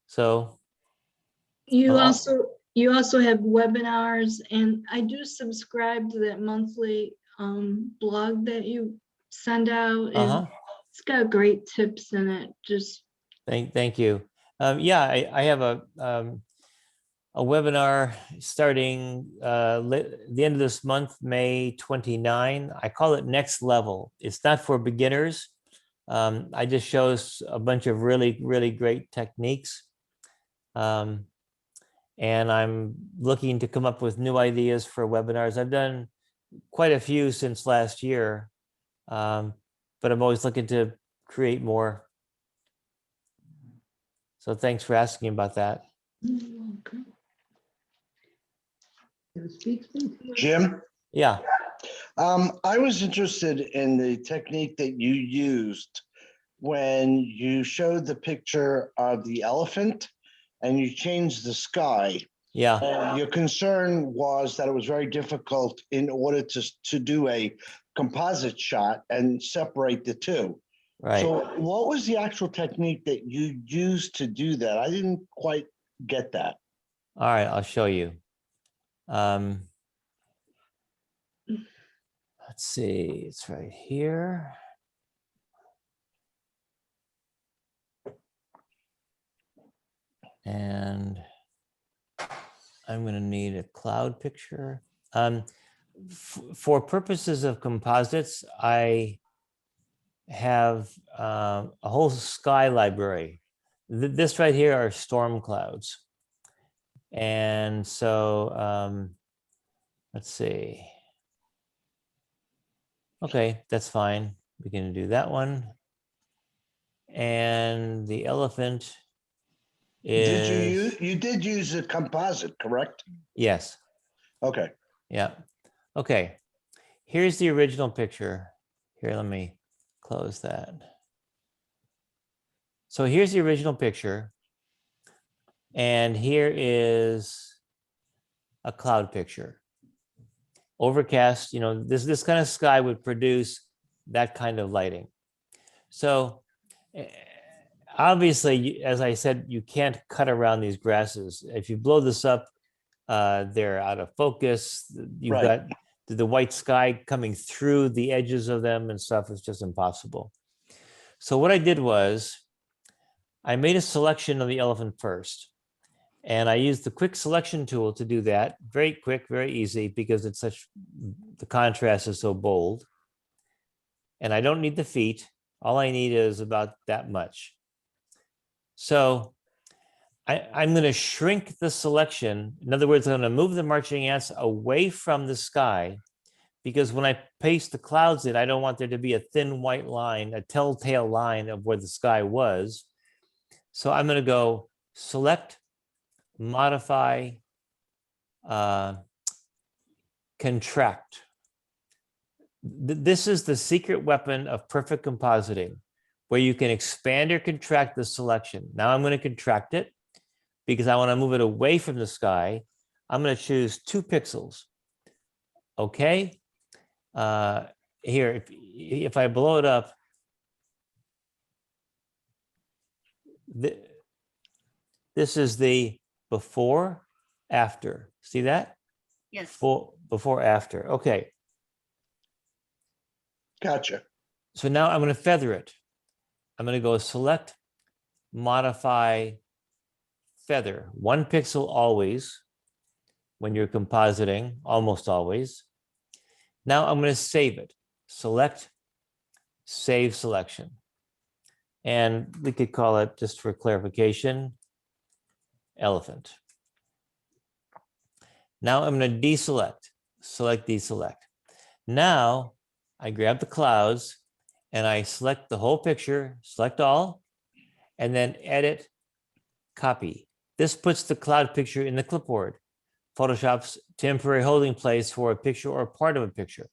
So You Well, also have webinars, and I do subscribe to that monthly blog that you send out, and it's got great tips in it. Just thank you. Yeah, I have a webinar starting the end of this month, May 29. I call it Next Level. It's not for beginners. I just show a bunch of really, really great techniques. And I'm looking to come up with new ideas for webinars. I've done quite a few since last year, but I'm always looking to create more. So thanks for asking about that. Jim, Yeah. I was interested in the technique that you used when you showed the picture of the elephant and you changed the sky. Yeah. And your concern was that it was very difficult in order to do a composite shot and separate the two. Right. So what was the actual technique that you used to do that? I didn't quite get that. All right, I'll show you. Let's see, it's right here. And I'm going to need a cloud picture. For purposes of composites, I have a whole sky library. This right here are storm clouds. And so Let's see. Okay, that's fine. We can do that one. And the elephant Did you is, use, you did use a composite, correct? yes, Okay. yeah. Okay, here's the original picture. Here, let me close that. So here's the original picture. And here is a cloud picture. Overcast, you know, this kind of sky would produce that kind of lighting. So obviously, as I said, you can't cut around these grasses. If you blow this up, they're out of focus. You've Right. got the white sky coming through the edges of them and stuff. It's just impossible. So what I did was I made a selection of the elephant first. And I used the quick selection tool to do that. Very quick, very easy, because it's such, the contrast is so bold. And I don't need the feet. All I need is about that much. So I'm going to shrink the selection. In other words, I'm going to move the marching ants away from the sky, because when I paste the clouds in, I don't want there to be a thin white line, a telltale line of where the sky was. So I'm going to go select, modify, contract. This is the secret weapon of perfect compositing, where you can expand or contract the selection. Now I'm going to contract it because I want to move it away from the sky. I'm going to choose 2 pixels. Okay. Here, if I blow it up, this is the before, after. See that? Yes. Before, after. Okay. Gotcha. So now I'm going to feather it. I'm going to go select, modify, feather. 1 pixel always when you're compositing, almost always. Now I'm going to save it. Select, save selection. And we could call it, just for clarification, elephant. Now I'm going to deselect, select, deselect. Now I grab the clouds and I select the whole picture, select all, and then edit, copy. This puts the cloud picture in the clipboard, Photoshop's temporary holding place for a picture or part of a picture.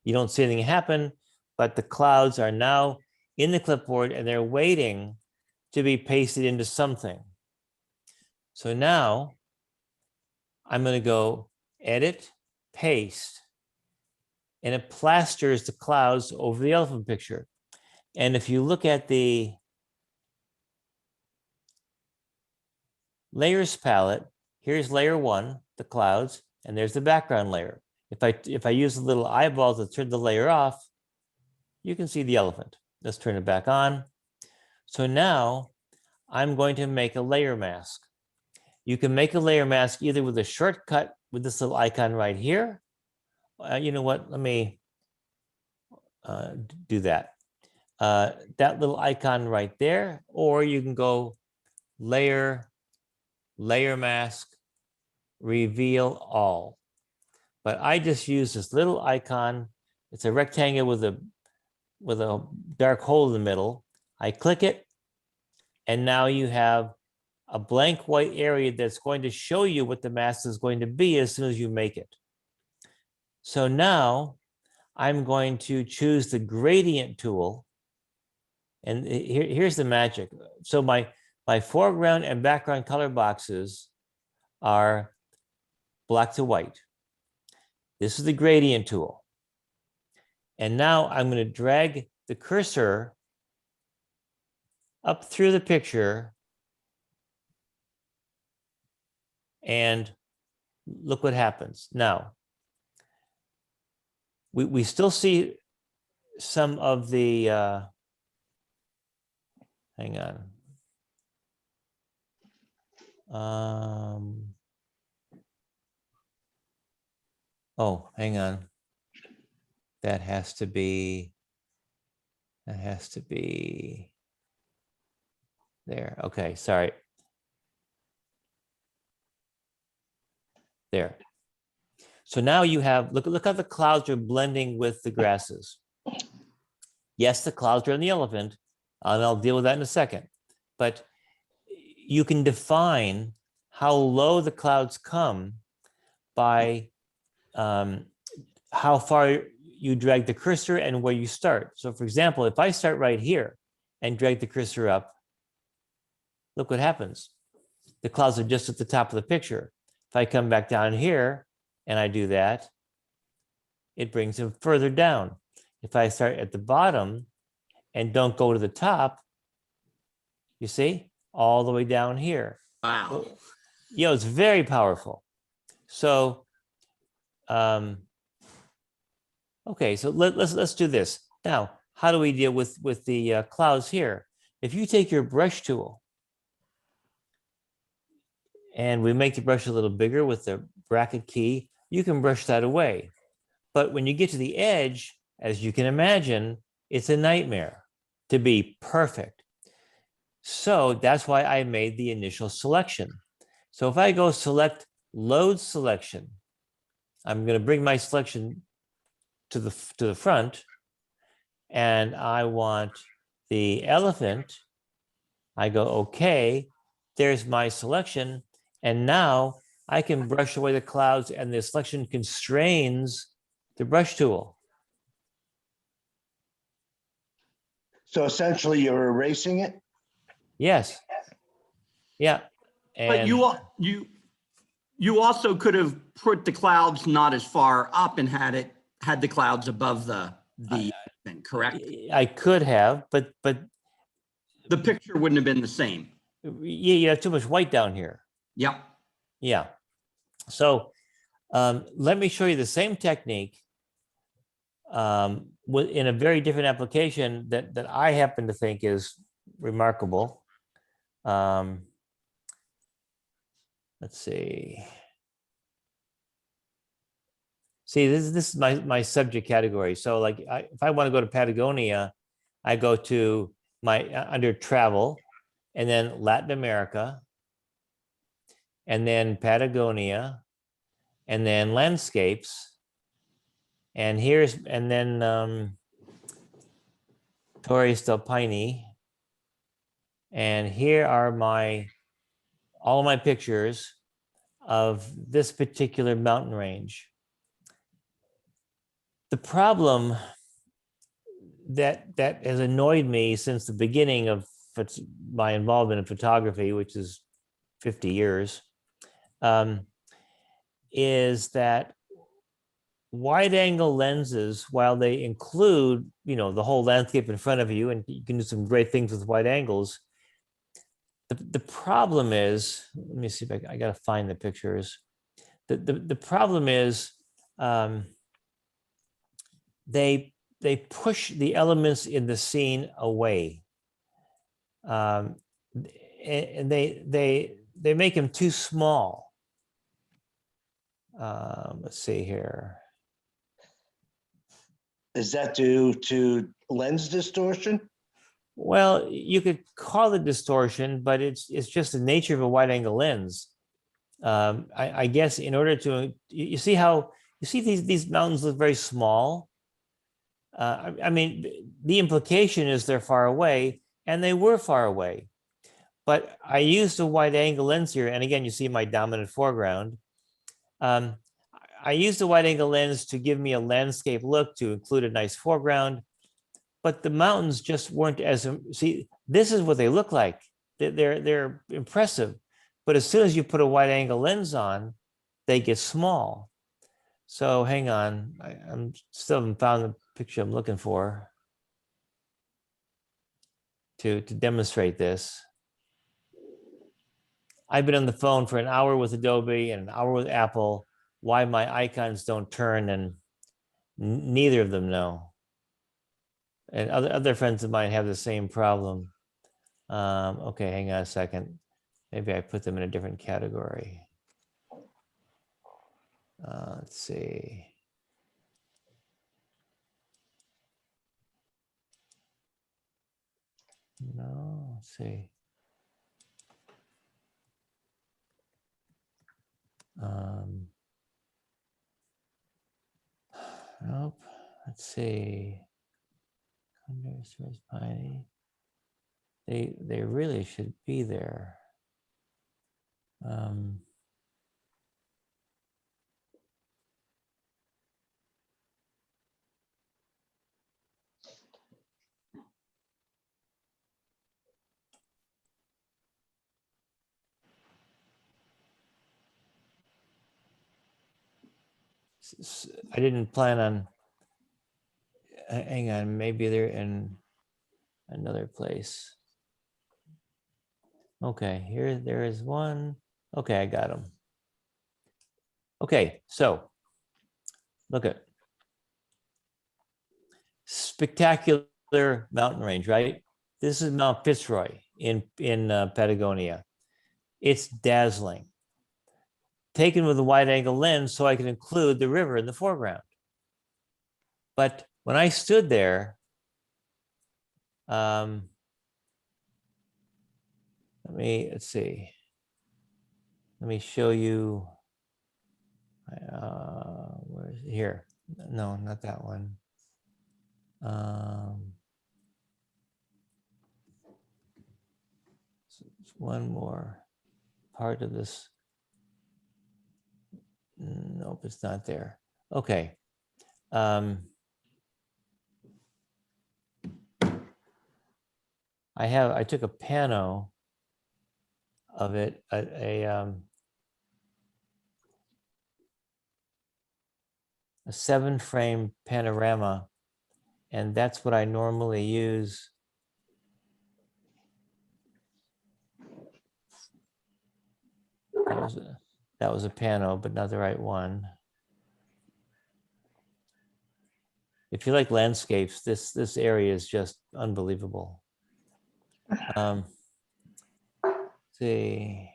You don't see anything happen, but the clouds are now in the clipboard and they're waiting to be pasted into something. So now I'm going to go edit, paste, and it plasters the clouds over the elephant picture. And if you look at the layers palette, here's layer 1, the clouds, and there's the background layer. If I use the little eyeball to turn the layer off, you can see the elephant. Let's turn it back on. So now I'm going to make a layer mask. You can make a layer mask either with a shortcut with this little icon right here. You know what? Let me do that. That little icon right there, or you can go layer, layer mask, reveal all. But I just use this little icon. It's a rectangle with a dark hole in the middle. I click it, and now you have a blank white area that's going to show you what the mask is going to be as soon as you make it. So now I'm going to choose the gradient tool. And here's the magic. So my foreground and background color boxes are black to white. This is the gradient tool. And now I'm going to drag the cursor up through the picture. And look what happens. Now, we still see some of the, hang on. Oh, hang on. That has to be there. Okay, sorry. There. So now you have, look how the clouds are blending with the grasses. Yes, the clouds are on the elephant, and I'll deal with that in a second. But you can define how low the clouds come by how far you drag the cursor and where you start. So for example, if I start right here and drag the cursor up, look what happens. The clouds are just at the top of the picture. If I come back down here and I do that, it brings them further down. If I start at the bottom and don't go to the top, you see, all the way down here. Wow. You know, it's very powerful. So, okay, so let's do this. Now, how do we deal with the clouds here? If you take your brush tool and we make the brush a little bigger with the bracket key, you can brush that away. But when you get to the edge, as you can imagine, it's a nightmare to be perfect. So that's why I made the initial selection. So if I go select load selection, I'm going to bring my selection to the front, and I want the elephant. I go, okay, there's my selection. And now I can brush away the clouds, and the selection constrains the brush tool. So essentially you're erasing it? Yes. Yeah. But And you also could have put the clouds not as far up and had the clouds above the thing, correct? I could have, but The picture wouldn't have been the same. you have too much white down here. Yep. Yeah. So let me show you the same technique in a very different application that I happen to think is remarkable. Let's see. See, this is my subject category. So like if I want to go to Patagonia, I go to my under travel, and then Latin America, and then Patagonia, and then landscapes, and then Torres del Paine, and here are all of my pictures of this particular mountain range. The problem that has annoyed me since the beginning of my involvement in photography, which is 50 years, is that wide angle lenses, while they include, the whole landscape in front of you, and you can do some great things with wide angles, the problem is, let me see if I got to find the pictures. The problem is they push the elements in the scene away, and they make them too small. Let's see here. Is that due to lens distortion? Well, you could call it distortion, but it's just the nature of a wide angle lens. I guess in order to, you see these mountains look very small. I mean, the implication is they're far away, and they were far away. But I used a wide angle lens here, and again, you see my dominant foreground. I used a wide angle lens to give me a landscape look, to include a nice foreground, but the mountains just weren't see, this is what they look like. They're impressive, but as soon as you put a wide angle lens on, they get small. So hang on, I'm still haven't found the picture I'm looking for to demonstrate this. I've been on the phone for an hour with Adobe and an hour with Apple. Why my icons don't turn, and neither of them know. And other friends of mine have the same problem. Okay, hang on a second. Maybe I put them in a different category. Let's see. No, let's see. Oh, let's see. Where's Piney? They really should be there. I didn't plan on, hang on, maybe they're in another place. Okay, there is one. Okay, I got them. Okay, so look at spectacular mountain range, right? This is Mount Fitzroy in Patagonia. It's dazzling. Taken with a wide angle lens so I can include the river in the foreground. But when I stood there, let's see. Let me show you. Where is it? Here? No, not that one. One more part of this. Nope, it's not there. Okay. I took a pano of it, a 7-frame panorama, and that's what I normally use. That was a pano, but not the right one. If you like landscapes, this area is just unbelievable. Let's see.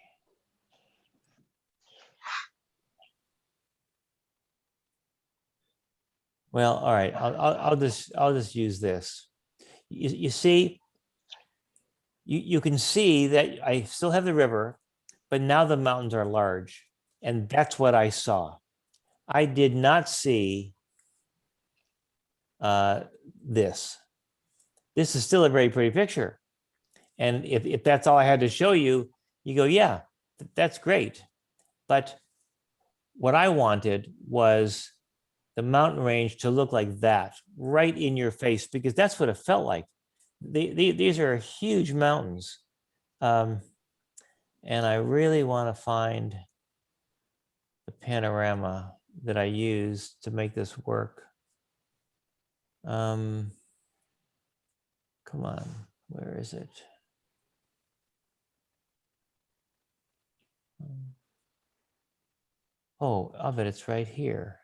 Well, all right. I'll just use this. You see, you can see that I still have the river, but now the mountains are large, and that's what I saw. I did not see this. This is still a very pretty picture. And if that's all I had to show you, you go, yeah, that's great. But what I wanted was the mountain range to look like that, right in your face, because that's what it felt like. These are huge mountains. And I really want to find the panorama that I use to make this work. Come on, where is it? Oh, I bet it's right here.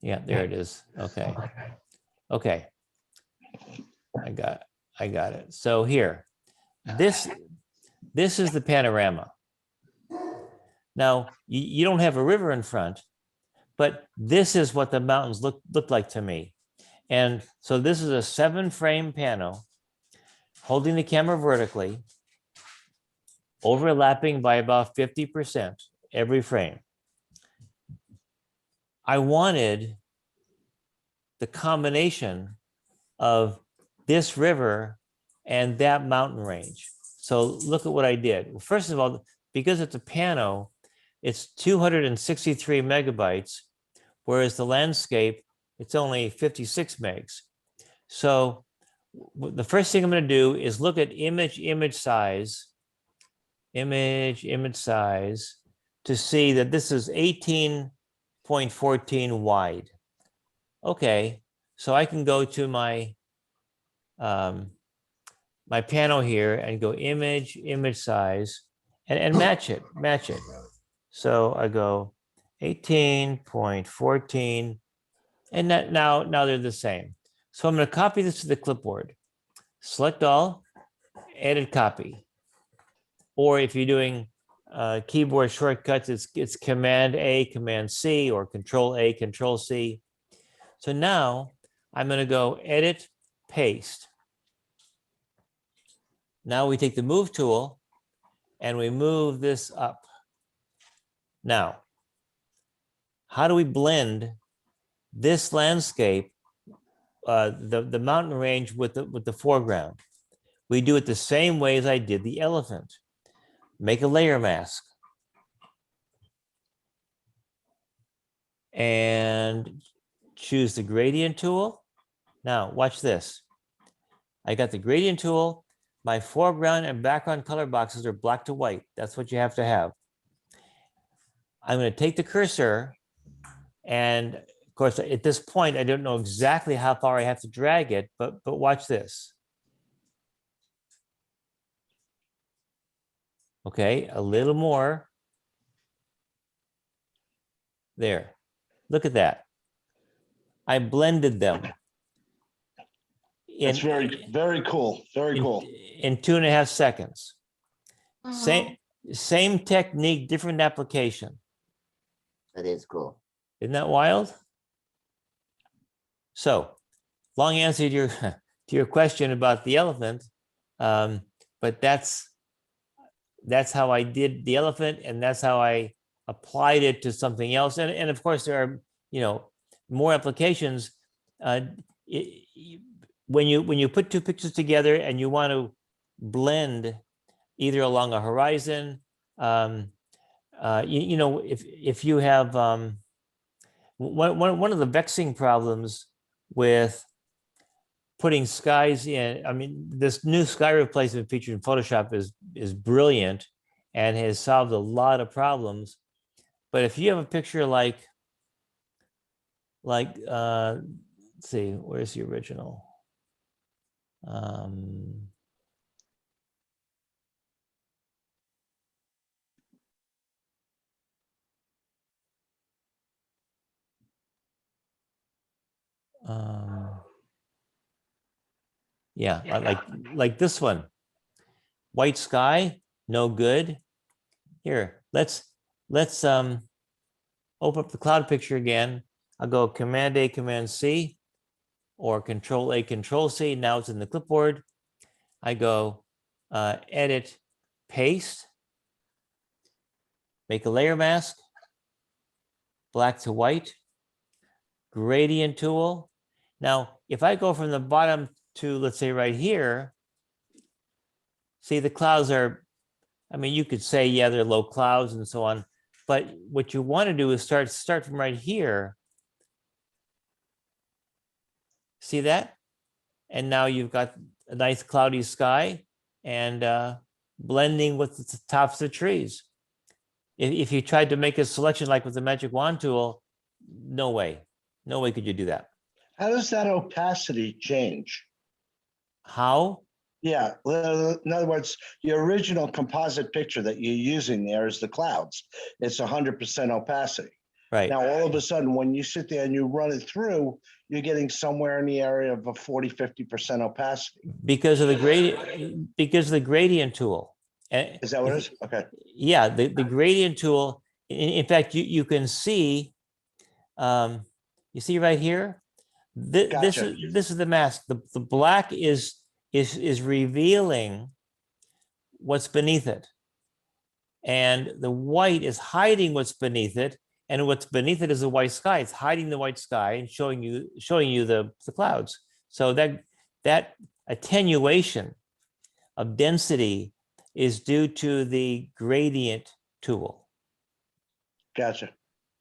Yeah, there it is. Okay. Okay. I got it. So here, this is the panorama. Now, you don't have a river in front, but this is what the mountains look like to me. And so this is a 7-frame pano holding the camera vertically, overlapping by about 50% every frame. I wanted the combination of this river and that mountain range. So look at what I did. Well, first of all, because it's a pano, it's 263 megabytes, whereas the landscape, it's only 56 megs. So the first thing I'm going to do is look at image size to see that this is 18.14 wide. Okay, so I can go to my my panel here and go image size and match it. So I go 18.14, and that now they're the same. So I'm going to copy this to the clipboard. Select all, edit copy. Or if you're doing keyboard shortcuts, it's Command A, Command C, or Control A, Control C. So now I'm going to go edit paste. Now we take the move tool and we move this up. Now, how do we blend this landscape, the mountain range with the foreground? We do it the same way as I did the elephant. Make a layer mask. And choose the gradient tool. Now watch this. I got the gradient tool. My foreground and background color boxes are black to white. That's what you have to have. I'm going to take the cursor, and of course at this point I don't know exactly how far I have to drag it, but watch this. Okay, a little more. There. Look at that. I blended them. It's very, very cool. Very cool. In 2.5 seconds. Uh-huh. Same technique, different application. That is cool. Isn't that wild? So, long answer to your question about the elephant, but that's how I did the elephant, and that's how I applied it to something else. And of course, there are more applications. When you put two pictures together and you want to blend either along a horizon, if you have one of the vexing problems with putting skies in, I mean, this new sky replacement feature in Photoshop is brilliant and has solved a lot of problems. But if you have a picture like let's see, where's the original? Yeah, like this one. White sky, no good. Here, let's open up the cloud picture again. I'll go Command A, Command C, or Control A, Control C. Now it's in the clipboard. I go Edit, Paste, make a layer mask, black to white, gradient tool. Now, if I go from the bottom to, let's say, right here, see the clouds are, I mean, you could say, yeah, they're low clouds and so on, but what you want to do is start from right here. See that? And now you've got a nice cloudy sky and blending with the tops of the trees. If you tried to make a selection like with the magic wand tool, no way could you do that. How does that opacity change? How? Yeah, in other words, the original composite picture that you're using there is the clouds. It's 100% opacity. Right. Now, all of a sudden, when you sit there and you run it through, you're getting somewhere in the area of a 40-50% opacity. Because of the gradient tool. Is that what it is? Okay. Yeah, the gradient tool. In fact, you can see, you see right here. Gotcha. This is the mask. The black is revealing what's beneath it, and the white is hiding what's beneath it. And what's beneath it is the white sky. It's hiding the white sky and showing you the clouds. So that attenuation of density is due to the gradient tool. Gotcha.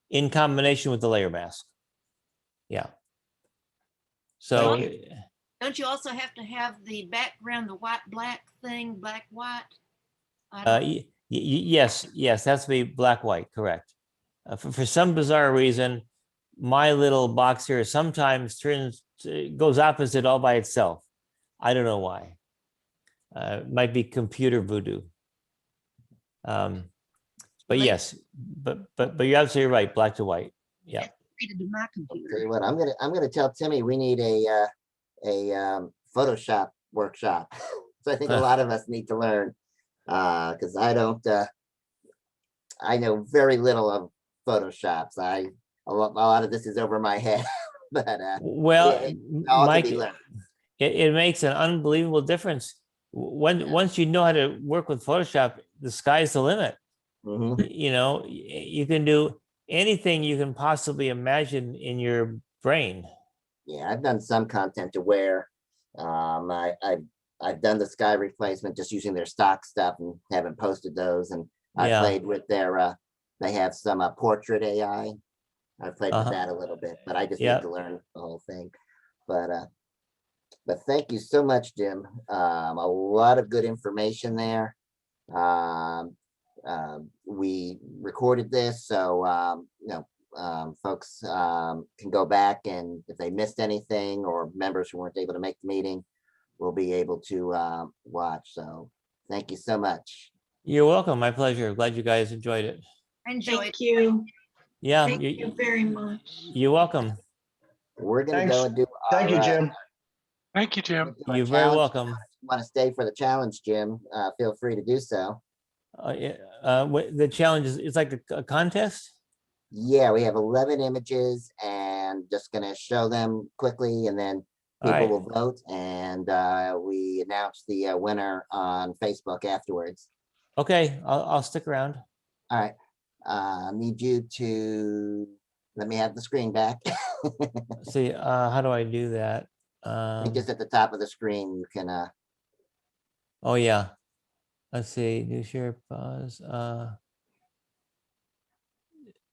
In combination with the layer mask. Yeah. So Don't you also have to have the background, the white-black thing, black-white? yes, that's the black-white, correct. For some bizarre reason, my little box here sometimes goes opposite all by itself. I don't know why. It might be computer voodoo. But yes, but you're absolutely right, black to white. Yeah. To my computer. Tell you what, I'm gonna tell Timmy we need a Photoshop workshop. So I think a lot of us need to learn because I know very little of Photoshops. A lot of this is over my head. But well, all to be learned. it makes an unbelievable difference. Once you know how to work with Photoshop, the sky's the limit. Mhm. You know, you can do anything you can possibly imagine in your brain. Yeah, I've done some content to where I've done the sky replacement just using their stock stuff and haven't posted those. And I Yeah. played with their they have some portrait AI. I've played with Uh-huh. that a little bit, but I just Yeah. need to learn the whole thing. But thank you so much, Jim. A lot of good information there. We recorded this, so folks can go back, and if they missed anything or members who weren't able to make the meeting, will be able to watch. So thank you so much. You're welcome. My pleasure. Glad you guys enjoyed it. Enjoy. Thank you. Yeah. Thank you very much. You're welcome. We're gonna Thanks. go and do Thank you, our, Jim. Thank you, Jim. You're very challenge. welcome. Want to stay for the challenge, Jim? Feel free to do so. The challenge is it's like a contest. Yeah, we have 11 images and just gonna show them quickly, and then All people right. will vote, and we announce the winner on Facebook afterwards. Okay, I'll stick around. All right, need you to let me have the screen back. See, how do I do that? Just at the top of the screen, you can. Oh yeah. Let's see. New share pause.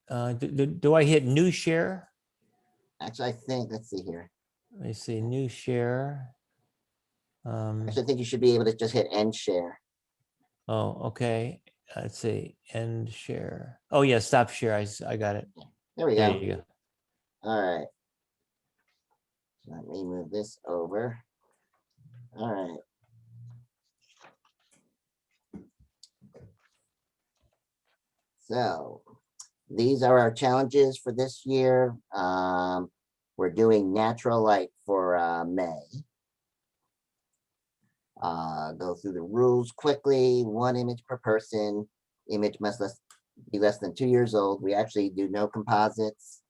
Do I hit new share? Actually, I think. Let's see here. Let me see. New share. Actually, I think you should be able to just hit end share. Oh, okay. Let's see. End share. Oh yeah. Stop share. I got it. There we There go. you go. All right. Let me move this over. All right. So these are our challenges for this year. We're doing natural light for May. Go through the rules quickly. 1 image per person. Image must be less than 2 years old. We actually do no composites.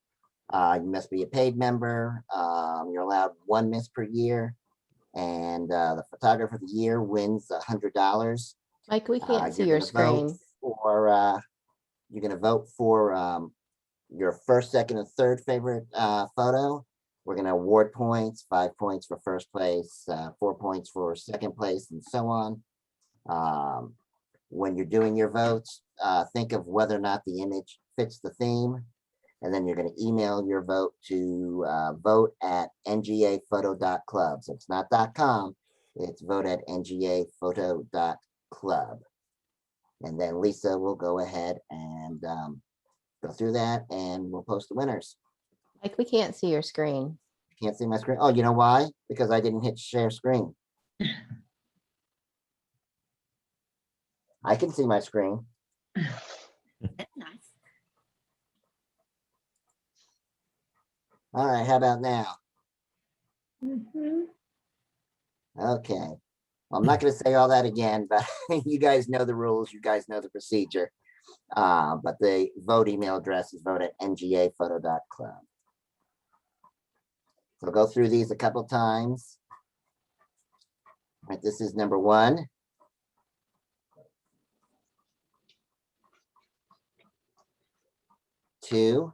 You must be a paid member. You're allowed 1 miss per year. And the photographer of the year wins $100. Mike, we can't see You're your gonna vote screen. for you're gonna vote for your first, second, and third favorite photo. We're gonna award points, 5 points for first place, 4 points for second place, and so on. When you're doing your votes, think of whether or not the image fits the theme, and then you're gonna email your vote to vote@ngaphoto.club. So it's not .com, it's vote@ngaphoto.club. And then Lisa will go ahead and go through that, and we'll post the winners. Mike, we can't see your screen. Can't see my screen. Oh, you know why? Because I didn't hit share screen. I can see my screen. That's nice. All right, how about now? Mhm. Okay. Well, I'm not going to say all that again, but you guys know the rules. You guys know the procedure. But the vote email address is vote@ngaphoto.club. So go through these a couple times. All right, this is number 1. Two.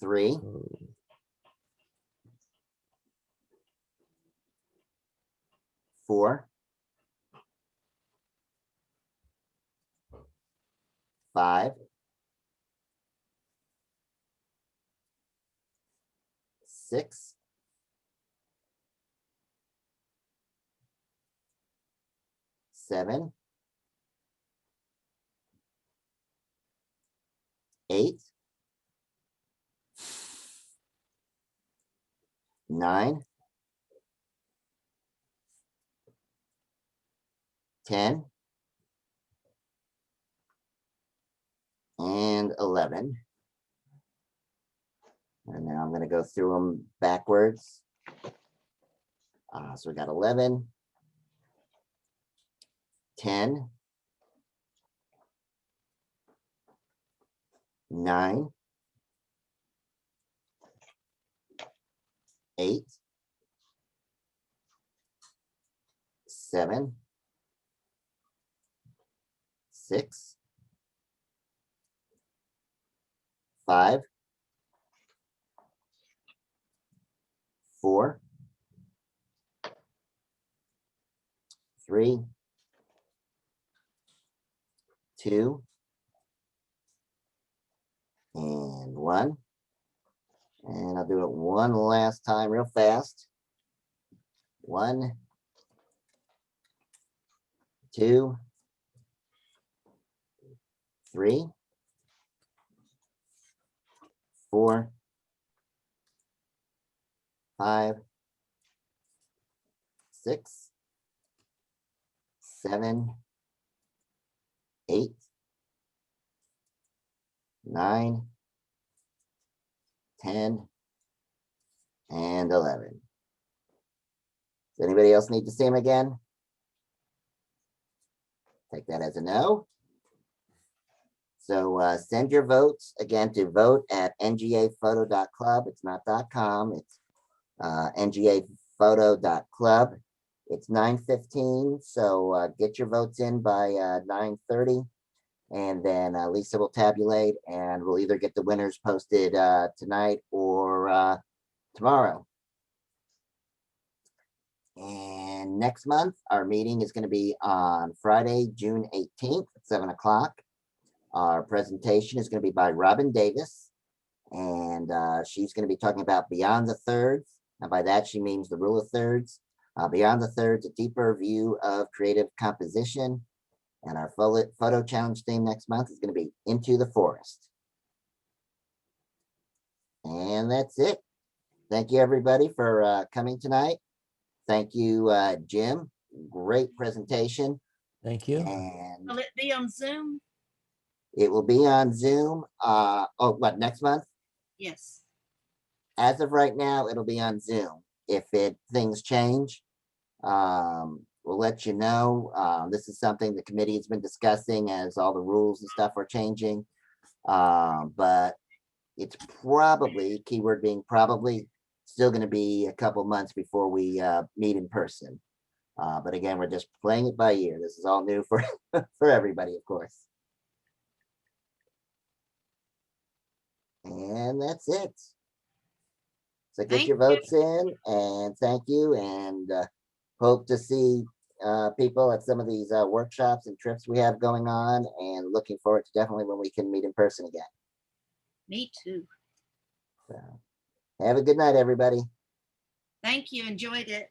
3. 4. 5. 6. 7. 8. 9. 10. And 11. And now I'm going to go through them backwards. So we got 11, 10, 9, 8, 7, 6, 5, 4, 3, 2, and 1. And I'll do it one last time real fast. 1, 2, 3, 4, 5, 6, 7, 8, 9, 10, and 11. Does anybody else need to see him again? Take that as a no. So send your votes again to vote@ngaphoto.club. It's not .com. It's ngaphoto.club. It's 9:15. So get your votes in by 9:30. And then Lisa will tabulate and we'll either get the winners posted tonight or tomorrow. And next month, our meeting is going to be on Friday, June 18th at 7 o'clock. Our presentation is going to be by Robin Davis. And she's going to be talking about Beyond the Thirds. And by that, she means the rule of thirds. Beyond the Thirds, a deeper view of creative composition. And our photo challenge theme next month is going to be Into the Forest. And that's it. Thank you, everybody, for coming tonight. Thank you, Jim. Great presentation. Thank you. And Will it be on Zoom? it will be on Zoom. What, next month? Yes. As of right now, it'll be on Zoom. If things change, we'll let you know. This is something the committee has been discussing as all the rules and stuff are changing. But it's probably, keyword being probably, still going to be a couple months before we meet in person. But again, we're just playing it by ear. This is all new for for everybody, of course. And that's it. So get Thank your you. votes in, and thank you, and hope to see people at some of these workshops and trips we have going on, and looking forward to definitely when we can meet in person again. Me too. So, have a good night, everybody. Thank you. Enjoyed it.